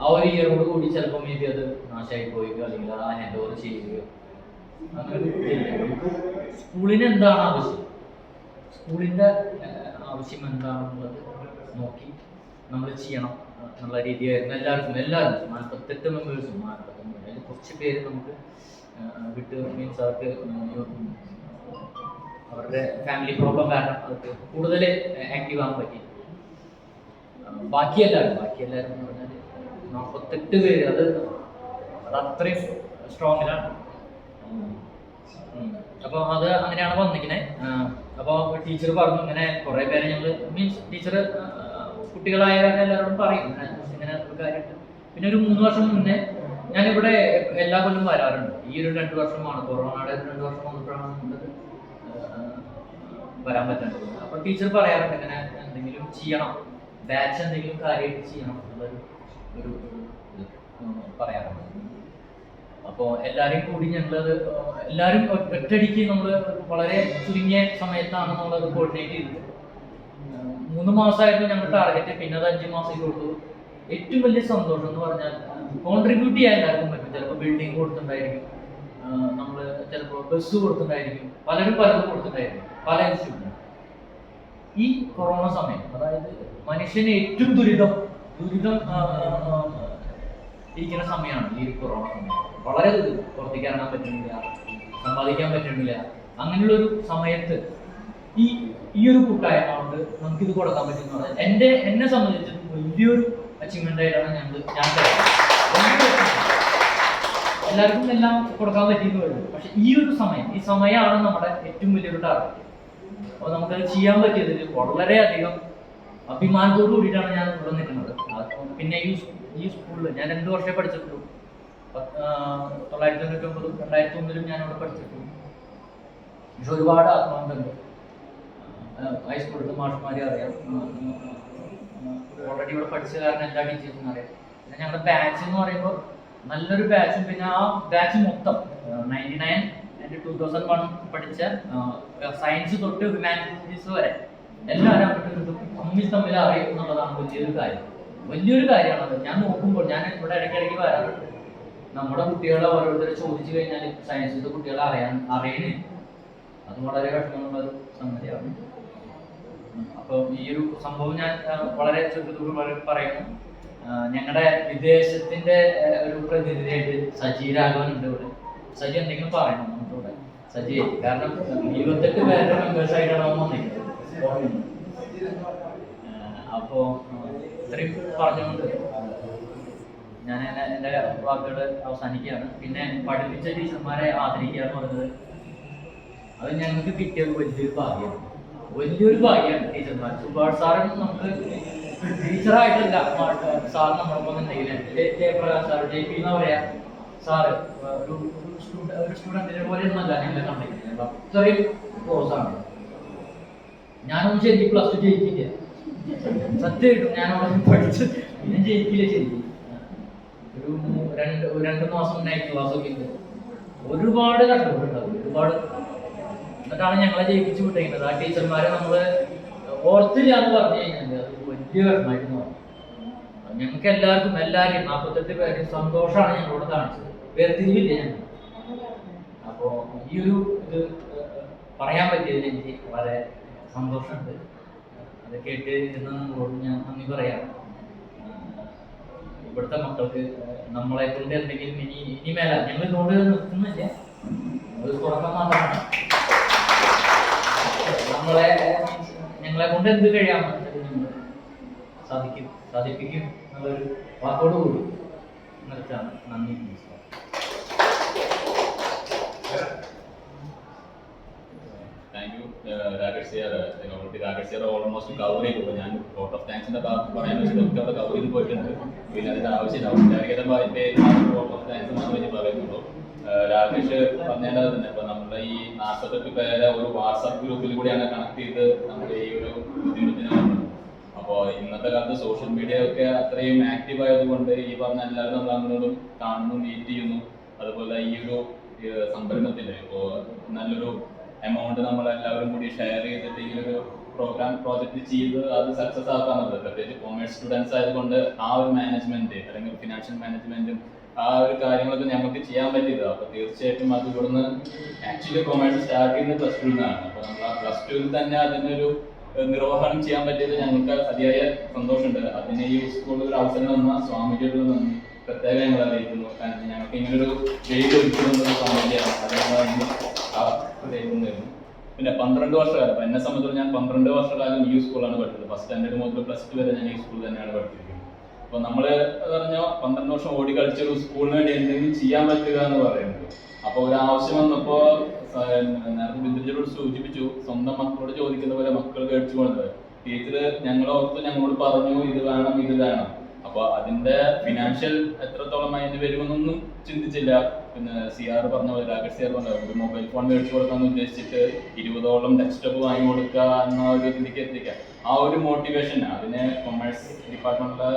ആ ഒരു ഇയറോട് കൂടി ചിലപ്പോൾ മേ ബി അത് നാശമായി പോയിക്കോ അല്ലെങ്കിൽ ആ ഹാൻഡ് ഓവർ ചെയ്യുകയോ അങ്ങനെ. സ്കൂളിന് എന്താണ് ആവശ്യം, സ്കൂളിൻ്റെ ആവശ്യം എന്താണെന്നുള്ളത് നോക്കി നമ്മൾ ചെയ്യണം എന്നുള്ള രീതിയായിരുന്നു എല്ലാവർക്കും. 48 മെമ്പേഴ്സും 49 അതിൽ കുറച്ച് പേര് നമുക്ക് വിട്ട് മീൻസ് അവർക്ക് അവരുടെ ഫാമിലി പ്രോബ്ലം കാരണം അവർക്ക് കൂടുതൽ ആക്റ്റീവ് ആകാൻ പറ്റി. ബാക്കി എല്ലാവരും എന്ന് പറഞ്ഞാൽ 48 പേര്, അത് അത്രയും സ്ട്രോങ്ങിലാണ്. അപ്പോൾ അത് അങ്ങനെയാണ് വന്നിരിക്കുന്നത്. അപ്പോൾ ടീച്ചർ പറഞ്ഞു ഇങ്ങനെ കുറേ പേരെ ഞങ്ങൾ മീൻസ് ടീച്ചർ കുട്ടികളായ എല്ലാവരോടും പറയും ഇങ്ങനെ ഒരു കാര്യമുണ്ട്. പിന്നെ ഒരു 3 വർഷം മുന്നേ ഞാനിവിടെ എല്ലാ കൊല്ലം വരാറുണ്ട്. ഈ ഒരു 2 വർഷമാണ്, കൊറോണയുടെ 2 വർഷം വന്നപ്പോഴാണ് നമുക്ക് വരാൻ പറ്റുന്നത്. അപ്പോൾ ടീച്ചർ പറയാറുണ്ട് ഇങ്ങനെ എന്തെങ്കിലും ചെയ്യണം, ബാച്ച് എന്തെങ്കിലും കാര്യമായിട്ട് ചെയ്യണം എന്നുള്ളൊരു ഒരു പറയാറുണ്ട്. അപ്പോൾ എല്ലാവരെയും കൂടി ഞങ്ങളത് എല്ലാവരും ഒറ്റയടിക്ക് നമ്മൾ വളരെ ചുരുങ്ങിയ സമയത്താണ് നമ്മളത് കോർഡിനേറ്റ് ചെയ്തത്. 3 മാസമായിരുന്നു ഞങ്ങൾ ടാർഗറ്റ്, പിന്നെ അത് 5 മാസത്തേക്ക് കൊടുത്തു. ഏറ്റവും വലിയ സന്തോഷം എന്ന് പറഞ്ഞാൽ കോൺട്രിബ്യൂട്ട് ചെയ്യാൻ എല്ലാവർക്കും പറ്റും. ചിലപ്പോൾ ബിൽഡിംഗ് കൊടുത്തിട്ടുണ്ടായിരിക്കും, നമ്മൾ ചിലപ്പോൾ ബസ് കൊടുത്തിട്ടുണ്ടായിരിക്കും, പലരും പലതും കൊടുത്തിട്ടുണ്ടായിരിക്കും പല ഇൻസ്റ്റിറ്റ്യൂട്ടിനും. ഈ കൊറോണ സമയം, അതായത് മനുഷ്യന് ഏറ്റവും ദുരിതം ഇരിക്കുന്ന സമയമാണ് ഈ കൊറോണ സമയം. വളരെ ദുരിതം, പുറത്തേക്ക് ഇറങ്ങാൻ പറ്റുന്നില്ല, സമ്പാദിക്കാൻ പറ്റുന്നില്ല. അങ്ങനെയുള്ളൊരു സമയത്ത് ഈ ഒരു കൂട്ടായ്മ കൊണ്ട് നമുക്കിത് കൊടുക്കാൻ പറ്റുമെന്ന് പറഞ്ഞാൽ എന്നെ സംബന്ധിച്ച് വലിയൊരു അച്ചീവ്മെന്റ് ആയിട്ടാണ് ഞാൻ എല്ലാവർക്കും എല്ലാം കൊടുക്കാൻ പറ്റിയെന്ന് വരുന്നത്. പക്ഷെ ഈ സമയമാണ് നമ്മുടെ ഏറ്റവും വലിയൊരു ടാർഗറ്റ്. അപ്പോൾ നമുക്കത് ചെയ്യാൻ പറ്റിയതിൽ വളരെയധികം അഭിമാനത്തോടു കൂടിയിട്ടാണ് ഞാൻ ഇവിടെ നിൽക്കുന്നത്. പിന്നെ ഈ സ്കൂളിൽ ഞാൻ 2 വർഷമേ പഠിച്ചിട്ടുള്ളൂ. 1999 2001 ഞാനിവിടെ പഠിച്ചിട്ടുള്ളൂ. പക്ഷെ ഒരുപാട് ആത്മാർത്ഥമുണ്ട്. ഹൈസ്കൂളിലത്തെ മാഷന്മാരെ അറിയാം, ഓൾറെഡി ഇവിടെ പഠിച്ച കാരണം എല്ലാ ടീച്ചേഴ്സിനും അറിയാം. പിന്നെ ഞങ്ങളുടെ ബാച്ച് എന്ന് പറയുമ്പോൾ നല്ലൊരു ബാച്ചും, പിന്നെ ആ ബാച്ച് മൊത്തം 99 and 2001 പഠിച്ച സയൻസ് തൊട്ട് ഹ്യൂമാനിറ്റീസ് വരെ എല്ലാവരും അങ്ങോട്ടും തമ്മിൽ അറിയും എന്നുള്ളതാണ് വലിയൊരു കാര്യമാണ്. ഞാൻ നോക്കുമ്പോൾ ഞാൻ ഇവിടെ ഇടയ്ക്കിടയ്ക്ക് വരാറുണ്ട്. നമ്മുടെ കുട്ടികളെ ഓരോരുത്തരെ ചോദിച്ചു കഴിഞ്ഞാൽ സയൻസിന്റെ കുട്ടികളെ അറിയണേ അത് വളരെ വിഷമമുള്ളൊരു സംഗതിയാണ്. അപ്പോൾ ഈ ഒരു സംഭവം ഞാൻ വളരെ ചുരുക്കത്തോട് പറയുന്നു. ഞങ്ങളുടെ വിദേശത്തിന്റെ ഒരു പ്രതിനിധിയായിട്ട് സജി രാഘവൻ ഉണ്ട് ഇവിടെ. സജി എന്തെങ്കിലും പറയണം നമുക്കിവിടെ. സജി കാരണം 28 പേരുടെ മെമ്പേഴ്സ് ആയിട്ടാണ് അവൻ വന്നിരിക്കുന്നത്. അപ്പോ ഇത്രയും പറഞ്ഞുകൊണ്ട് ഞാൻ എൻ്റെ വാക്കുകൾ അവസാനിക്കുകയാണ്. പിന്നെ പഠിപ്പിച്ച ടീച്ചർമാരെ ആദരിക്കുക എന്ന് പറയുന്നത് അത് ഞങ്ങൾക്ക് കിട്ടിയ വലിയൊരു ഭാഗ്യമാണ്. ടീച്ചർമാർ സുഭാഷ് സാറും നമുക്ക് ടീച്ചറായിട്ടല്ല, സാർ നമ്മളൊപ്പം ഉണ്ടെങ്കിൽ ജയപ്രകാശ് സാർ, JP എന്ന് പറയാ സാറ് ഒരു സ്റ്റുഡൻറ്റിനെ പോലെ ഒന്നല്ല ഞങ്ങളെ കണ്ടിരിക്കുന്നത്. അത്രയും ക്ലോസാണ്. ഞാനൊന്നും ശരിക്കും +2 ജയിക്കില്ല, സത്യമായിട്ടും ഞാനവിടെ പഠിച്ച് ഞാൻ ജയിക്കില്ല. ശരിക്കും ഒരു 2 മാസം നൈറ്റ് ക്ലാസ് ഒക്കെ ഉണ്ട്. ഒരുപാട് കഷ്ടപ്പെട്ടുണ്ടാവും, ഒരുപാട്. എന്നിട്ടാണ് ഞങ്ങളെ ജയിപ്പിച്ചു വിട്ടേക്കുന്നത്. ആ ടീച്ചർമാരെ നമ്മള് ഓർത്തില്ല എന്ന് പറഞ്ഞു കഴിഞ്ഞാൽ അത് വലിയ വിഷമായിട്ട് പറഞ്ഞു. ഞങ്ങൾക്ക് എല്ലാവരും 48 പേരും സന്തോഷമാണ് ഞങ്ങളോട് കാണിച്ചത്, വേർതിരിവില്ല ഞങ്ങൾ. അപ്പോ ഈ ഒരു ഇത് പറയാൻ പറ്റിയതിൽ എനിക്ക് വളരെ സന്തോഷമുണ്ട്. അത് കേട്ട് നിങ്ങളോട് ഞാൻ നന്ദി പറയാം. ഇവിടുത്തെ മക്കൾക്ക് നമ്മളെ കൊണ്ട് എന്തെങ്കിലും ഇനി മേല ഞങ്ങൾ ഇതുകൊണ്ട് നിർത്തുന്നില്ല, അത് തുടക്കം മാത്രമാണ്. ഞങ്ങളെ കൊണ്ട് എന്ത് കഴിയാമെന്ന് ഞങ്ങൾ സാധിപ്പിക്കും എന്നുള്ളൊരു വാക്കോട് കൂടി നിർത്താണ്. നന്ദി. Thank you Rakesh sir. Rakesh sir almost cover ചെയ്തു. ഞാൻ വോട്ട് ഓഫ് താങ്ക്സിന്റെ ഭാഗത്ത് പറയാൻ വെച്ചിട്ട് അവിടെ കവർ ചെയ്ത് പോയിട്ടുണ്ട്. പിന്നെ അതിന്റെ ആവശ്യമില്ല. വോട്ട് ഓഫ് താങ്ക്സ് എന്ന് പറയുന്നുള്ളൂ. രാകേഷ് പറഞ്ഞത് തന്നെ ഇപ്പൊ നമ്മുടെ ഈ 48 പേരെ ഒരു വാട്സാപ്പ് ഗ്രൂപ്പിൽ കൂടിയാണ് കണക്ട് ചെയ്ത് നമ്മുടെ ഈ ഒരു ബുദ്ധിമുട്ടിന് വന്നത്. അപ്പോൾ ഇന്നത്തെ കാലത്ത് സോഷ്യൽ മീഡിയ ഒക്കെ അത്രയും ആക്റ്റീവ് ആയതുകൊണ്ട് ഈ പറഞ്ഞ എല്ലാവരും നമ്മൾ അങ്ങോട്ടും കാണുന്നു, മീറ്റ് ചെയ്യുന്നു. അതുപോലെ ഈ ഒരു സംരംഭത്തില് ഇപ്പോൾ നല്ലൊരു എമൗണ്ട് നമ്മളെല്ലാവരും കൂടി ഷെയർ ചെയ്തിട്ട് ഈ ഒരു പ്രോജക്റ്റ് ചെയ്ത് അത് സക്സസ് ആക്കാന്നുള്ളത്, പ്രത്യേകിച്ച് കൊമേഴ്സ് സ്റ്റുഡൻസ് ആയതുകൊണ്ട് ആ ഒരു മാനേജ്മെന്റ് അല്ലെങ്കിൽ ഫിനാൻഷ്യൽ മാനേജ്മെന്റും ആ ഒരു കാര്യങ്ങളൊക്കെ ഞങ്ങൾക്ക് ചെയ്യാൻ പറ്റിയത്. അപ്പൊ തീർച്ചയായിട്ടും അത് ഇവിടുന്ന് ആക്ച്വലി കൊമേഴ്സ് സ്റ്റാർട്ട് ചെയ്യുന്നത് +2 നിന്നാണ്. അപ്പൊ നമ്മൾ ആ +2 തന്നെ അതിനൊരു നിർവഹണം ചെയ്യാൻ പറ്റിയത് ഞങ്ങൾക്ക് അതിയായ സന്തോഷമുണ്ട്. അതിന് ഈ സ്കൂളിൽ ഒരു അവസരം തന്ന സ്വാമിജിയോട് നന്ദി പ്രത്യേകം ഞങ്ങൾ അറിയിക്കുന്നു. കാരണം ഞങ്ങൾക്ക് ഇങ്ങനൊരു വേദി ഒരുക്കുന്നത് സ്വാമിജിയാണ്, അത് ഞങ്ങൾ അറിയിക്കുന്നു. പിന്നെ 12 വർഷക്കാലം, അപ്പം എന്നെ സംബന്ധിച്ച് ഞാൻ 12 വർഷക്കാലം ഈ സ്കൂളാണ് പഠിച്ചത്. ഫസ്റ്റ് സ്റ്റാൻഡേർഡ് മുതൽ +2 വരെ ഞാൻ ഈ സ്കൂളിൽ തന്നെയാണ് പഠിച്ചിരിക്കുന്നത്. അപ്പോൾ നമ്മൾ പറഞ്ഞാൽ 12 വർഷം ഓടി കളിച്ചൊരു സ്കൂളിന് വേണ്ടി എന്തെങ്കിലും ചെയ്യാൻ പറ്റുക എന്ന് പറയുന്നത്. അപ്പോൾ ഒരു ആവശ്യം വന്നപ്പോൾ നേരത്തെ ബിന്ദുജിയോട് സൂചിപ്പിച്ചു, സ്വന്തം മക്കളോട് ചോദിക്കുന്ന പോലെ മക്കൾ കേൾച്ചു പോകുന്നത്. ടീച്ചർ ഞങ്ങളോട് പറഞ്ഞു ഇത് വേണം ഇത് വേണം. അപ്പോൾ അതിന്റെ ഫിനാൻഷ്യൽ എത്രത്തോളം അതിന് വരുമെന്നൊന്നും ചിന്തിച്ചില്ല. പിന്നെ CR പറഞ്ഞ പോലെ, രാകേഷ് CR പറഞ്ഞ ഒരു മൊബൈൽ ഫോൺ മേടിച്ചു കൊടുക്കാന്ന് ഉദ്ദേശിച്ചിട്ട് 20ഓളം ഡെസ്ക്ടോപ്പ് വാങ്ങി കൊടുക്കുക എന്ന ഒരു ഇതിലേക്ക് എത്തിക്കുക. ആ ഒരു മോട്ടിവേഷൻ അതിനെ കൊമേഴ്സ് ഡിപ്പാർട്ട്മെന്റിലെ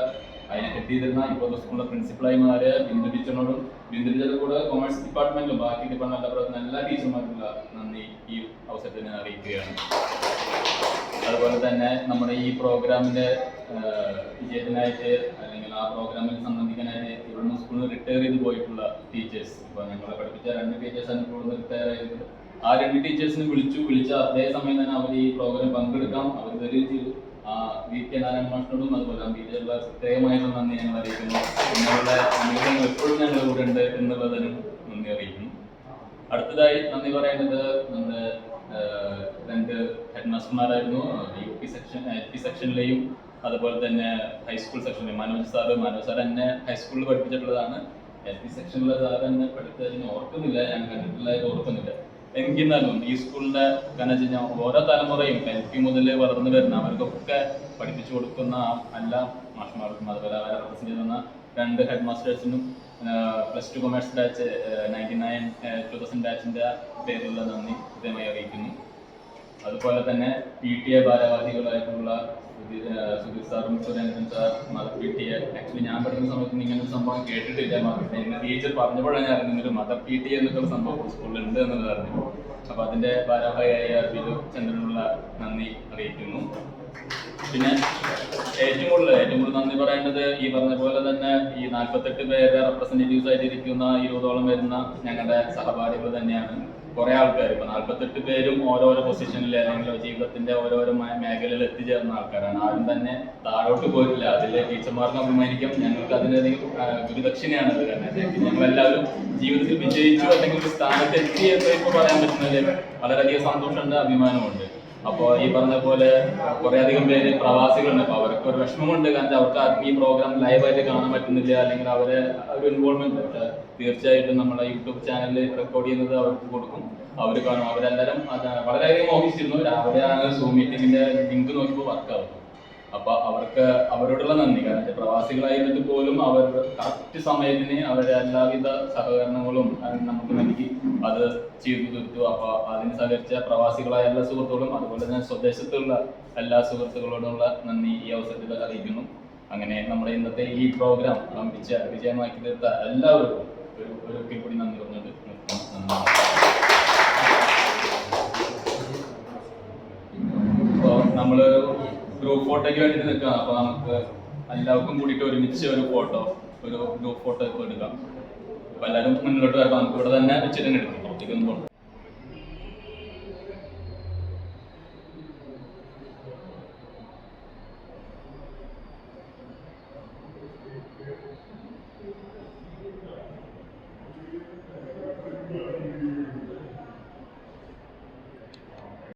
അതിനെ ഹെഡ് ചെയ്തിരുന്ന ഇപ്പോൾ സ്കൂളിലെ പ്രിൻസിപ്പളായി മാറിയ ബിന്ദു ടീച്ചറിനോടും ബിന്ദു ടീച്ചറുടെ കൂടെ കൊമേഴ്സ് ഡിപ്പാർട്ട്മെന്റിലും ബാക്കി ഡിപ്പാർട്ട്മെന്റിലെ എല്ലാ ടീച്ചർമാർക്കുള്ള നന്ദി ഈ അവസരത്തിൽ ഞാൻ അറിയിക്കുകയാണ്. അതുപോലെ തന്നെ നമ്മുടെ ഈ പ്രോഗ്രാമിന്റെ വിജയത്തിനായിട്ട് അല്ലെങ്കിൽ ആ പ്രോഗ്രാമിൽ സംബന്ധിക്കാനായിട്ട് ഇവിടുന്ന് സ്കൂളിൽ റിട്ടയർ ചെയ്ത് പോയിട്ടുള്ള ടീച്ചേഴ്സ്, ഇപ്പോൾ ഞങ്ങളെ പഠിപ്പിച്ച 2 ടീച്ചേഴ്സാണ് ഇവിടുന്ന് റിട്ടയർ ചെയ്തത്. ആ 2 ടീച്ചേഴ്സിനെ വിളിച്ച അതേ സമയം തന്നെ അവർ ഈ പ്രോഗ്രാം പങ്കെടുക്കാം അവർ വരികയും ചെയ്തു. VK നാരായണ മാഷിനോടും അതുപോലെ ടീച്ചറുള്ള പ്രത്യേകമായിട്ടുള്ള നന്ദി ഞങ്ങൾ അറിയിക്കുന്നു. നിങ്ങളുടെ അനുഗ്രഹങ്ങൾ എപ്പോഴും ഞങ്ങളുടെ കൂടെ ഉണ്ട് എന്നുള്ളതിനും നന്ദി അറിയിക്കുന്നു. അടുത്തതായി നന്ദി പറയുന്നത് നമ്മുടെ 2 ഹെഡ് മാസ്റ്റർമാരായിരുന്നു. UP സെക്ഷൻ, LP സെക്ഷനിലെയും അതുപോലെ തന്നെ ഹൈസ്കൂൾ സെക്ഷനിലെയും. മനോജ് സാർ എന്നെ ഹൈസ്കൂളിൽ പഠിപ്പിച്ചിട്ടുള്ളതാണ്. LP സെക്ഷനിലെ സാർ എന്നെ പഠിത്തതിന് ഓർക്കുന്നില്ല, ഞാൻ കണ്ടിട്ടുള്ളതായിട്ട് ഓർക്കുന്നില്ല. എങ്കിന്നാലും ഈ സ്കൂളിന്റെ കാരണം വെച്ച് കഴിഞ്ഞാൽ ഓരോ തലമുറയും LP മുതൽ വളർന്നു വരുന്ന അവർക്കൊക്കെ പഠിപ്പിച്ചു കൊടുക്കുന്ന എല്ലാ മാഷ്മാർക്കും അതുപോലെ അവരെ റെപ്രസെന്റ് ചെയ്യുന്ന 2 ഹെഡ് മാസ്റ്റേഴ്സിനും +2 കൊമേഴ്സ് ബാച്ച് 99-2000 ബാച്ചിന്റെ പേരിലുള്ള നന്ദി കൃത്യമായി അറിയിക്കുന്നു. അതുപോലെ തന്നെ PTA ഭാരവാഹികളായിട്ടുള്ള സുധീർ സാറും Surendran sir, mother PTA. Actually ഞാൻ പഠിക്കുന്ന സമയത്ത് ഇങ്ങനെ ഒരു സംഭവം കേട്ടിട്ടില്ല. എന്നെ ടീച്ചർ പറഞ്ഞപ്പോഴാണ് ഞാൻ അറിഞ്ഞൊരു മദർ PTA എന്നൊക്കെ സംഭവം സ്കൂളിൽ ഉണ്ട് എന്നത് അറിഞ്ഞു. അപ്പോൾ അതിന്റെ ഭാരവാഹിയായ ബിലു ചന്ദ്രനുള്ള നന്ദി അറിയിക്കുന്നു. പിന്നെ ഏറ്റവും കൂടുതൽ നന്ദി പറയേണ്ടത് ഈ പറഞ്ഞ പോലെ തന്നെ ഈ 48 പേരെ റെപ്രസെന്റേറ്റീവ്സ് ആയിട്ട് ഇരിക്കുന്ന 20ഓളം വരുന്ന ഞങ്ങളുടെ സഹപാഠികൾ തന്നെയാണ്. കുറെ ആൾക്കാർ, ഇപ്പൊ 48 പേരും ഓരോരോ പൊസിഷനിൽ അല്ലെങ്കിൽ ജീവിതത്തിന്റെ ഓരോരോ മേഖലയിൽ എത്തിച്ചേർന്ന ആൾക്കാരാണ്. ആരും തന്നെ താഴോട്ട് പോയിട്ടില്ല. അതിലെ ടീച്ചർമാർക്ക് അഭിമാനിക്കാം. ഞങ്ങൾക്ക് അതിനധികം ഗുരുദക്ഷിണയാണ് അത്. കാരണം ഞങ്ങളെല്ലാവരും ജീവിതത്തിൽ വിജയിച്ചു അല്ലെങ്കിൽ ഒരു സ്ഥാനത്ത് എത്തി എന്ന് ഇപ്പൊ പറയാൻ പറ്റുന്നതിൽ വളരെയധികം സന്തോഷമുണ്ട്, അഭിമാനമുണ്ട്. അപ്പോൾ ഈ പറഞ്ഞ പോലെ കുറെ അധികം പേര് പ്രവാസികളുണ്ട്. അപ്പോൾ അവർക്ക് ഒരു വിഷമമുണ്ട്. കാരണം അവർക്ക് ഈ പ്രോഗ്രാം ലൈവായിട്ട് കാണാൻ പറ്റുന്നില്ല, അല്ലെങ്കിൽ അവരെ ഒരു ഇൻവോൾവ്മെന്റ്. പക്ഷേ തീർച്ചയായിട്ടും നമ്മുടെ യൂട്യൂബ് ചാനലിൽ റെക്കോർഡ് ചെയ്യുന്നത് അവർക്ക് കൊടുക്കും, അവർ കാണും. അവരെല്ലാവരും വളരെയധികം ഓഫീസിരുന്നു. രാവിലെ ആണ് Zoom മീറ്റിംഗിന്റെ ലിങ്ക് നോക്കിയപ്പോൾ വർക്കാവും. അപ്പൊ അവർക്ക് അവരോടുള്ള നന്ദി. കാരണം പ്രവാസികളായിരുന്നിട്ട് പോലും അവർ കറക്റ്റ് സമയത്തിന് അവരുടെ എല്ലാവിധ സഹകരണങ്ങളും നമുക്ക് നൽകി അത് ചെയ്തു തീർത്തു. അപ്പൊ അതിന് സഹകരിച്ച പ്രവാസികളായ എല്ലാ സുഹൃത്തുക്കളും അതുപോലെ തന്നെ സ്വദേശത്തുള്ള എല്ലാ സുഹൃത്തുക്കളോടുള്ള നന്ദി ഈ അവസരത്തിൽ അറിയിക്കുന്നു. അങ്ങനെ നമ്മുടെ ഇന്നത്തെ ഈ പ്രോഗ്രാം വിജയമാക്കി തീർത്ത എല്ലാവർക്കും ഒരിക്കൽ കൂടി നന്ദി പറഞ്ഞുകൊണ്ട് അപ്പോൾ നമ്മള് ഗ്രൂപ്പ് ഫോട്ടോയ്ക്ക് വേണ്ടിയിട്ട് നിൽക്കുകയാണ്. അപ്പോൾ നമുക്ക് എല്ലാവർക്കും കൂടിയിട്ട് ഒരുമിച്ച് ഒരു ഗ്രൂപ്പ് ഫോട്ടോ ഒക്കെ എടുക്കാം. അപ്പോൾ എല്ലാവരും മുന്നോട്ട് വരണം. നമുക്ക് ഇവിടെ തന്നെ വെച്ചിട്ട് തന്നെ എടുക്കാം, പുറത്തേക്കൊന്നും പോകണം.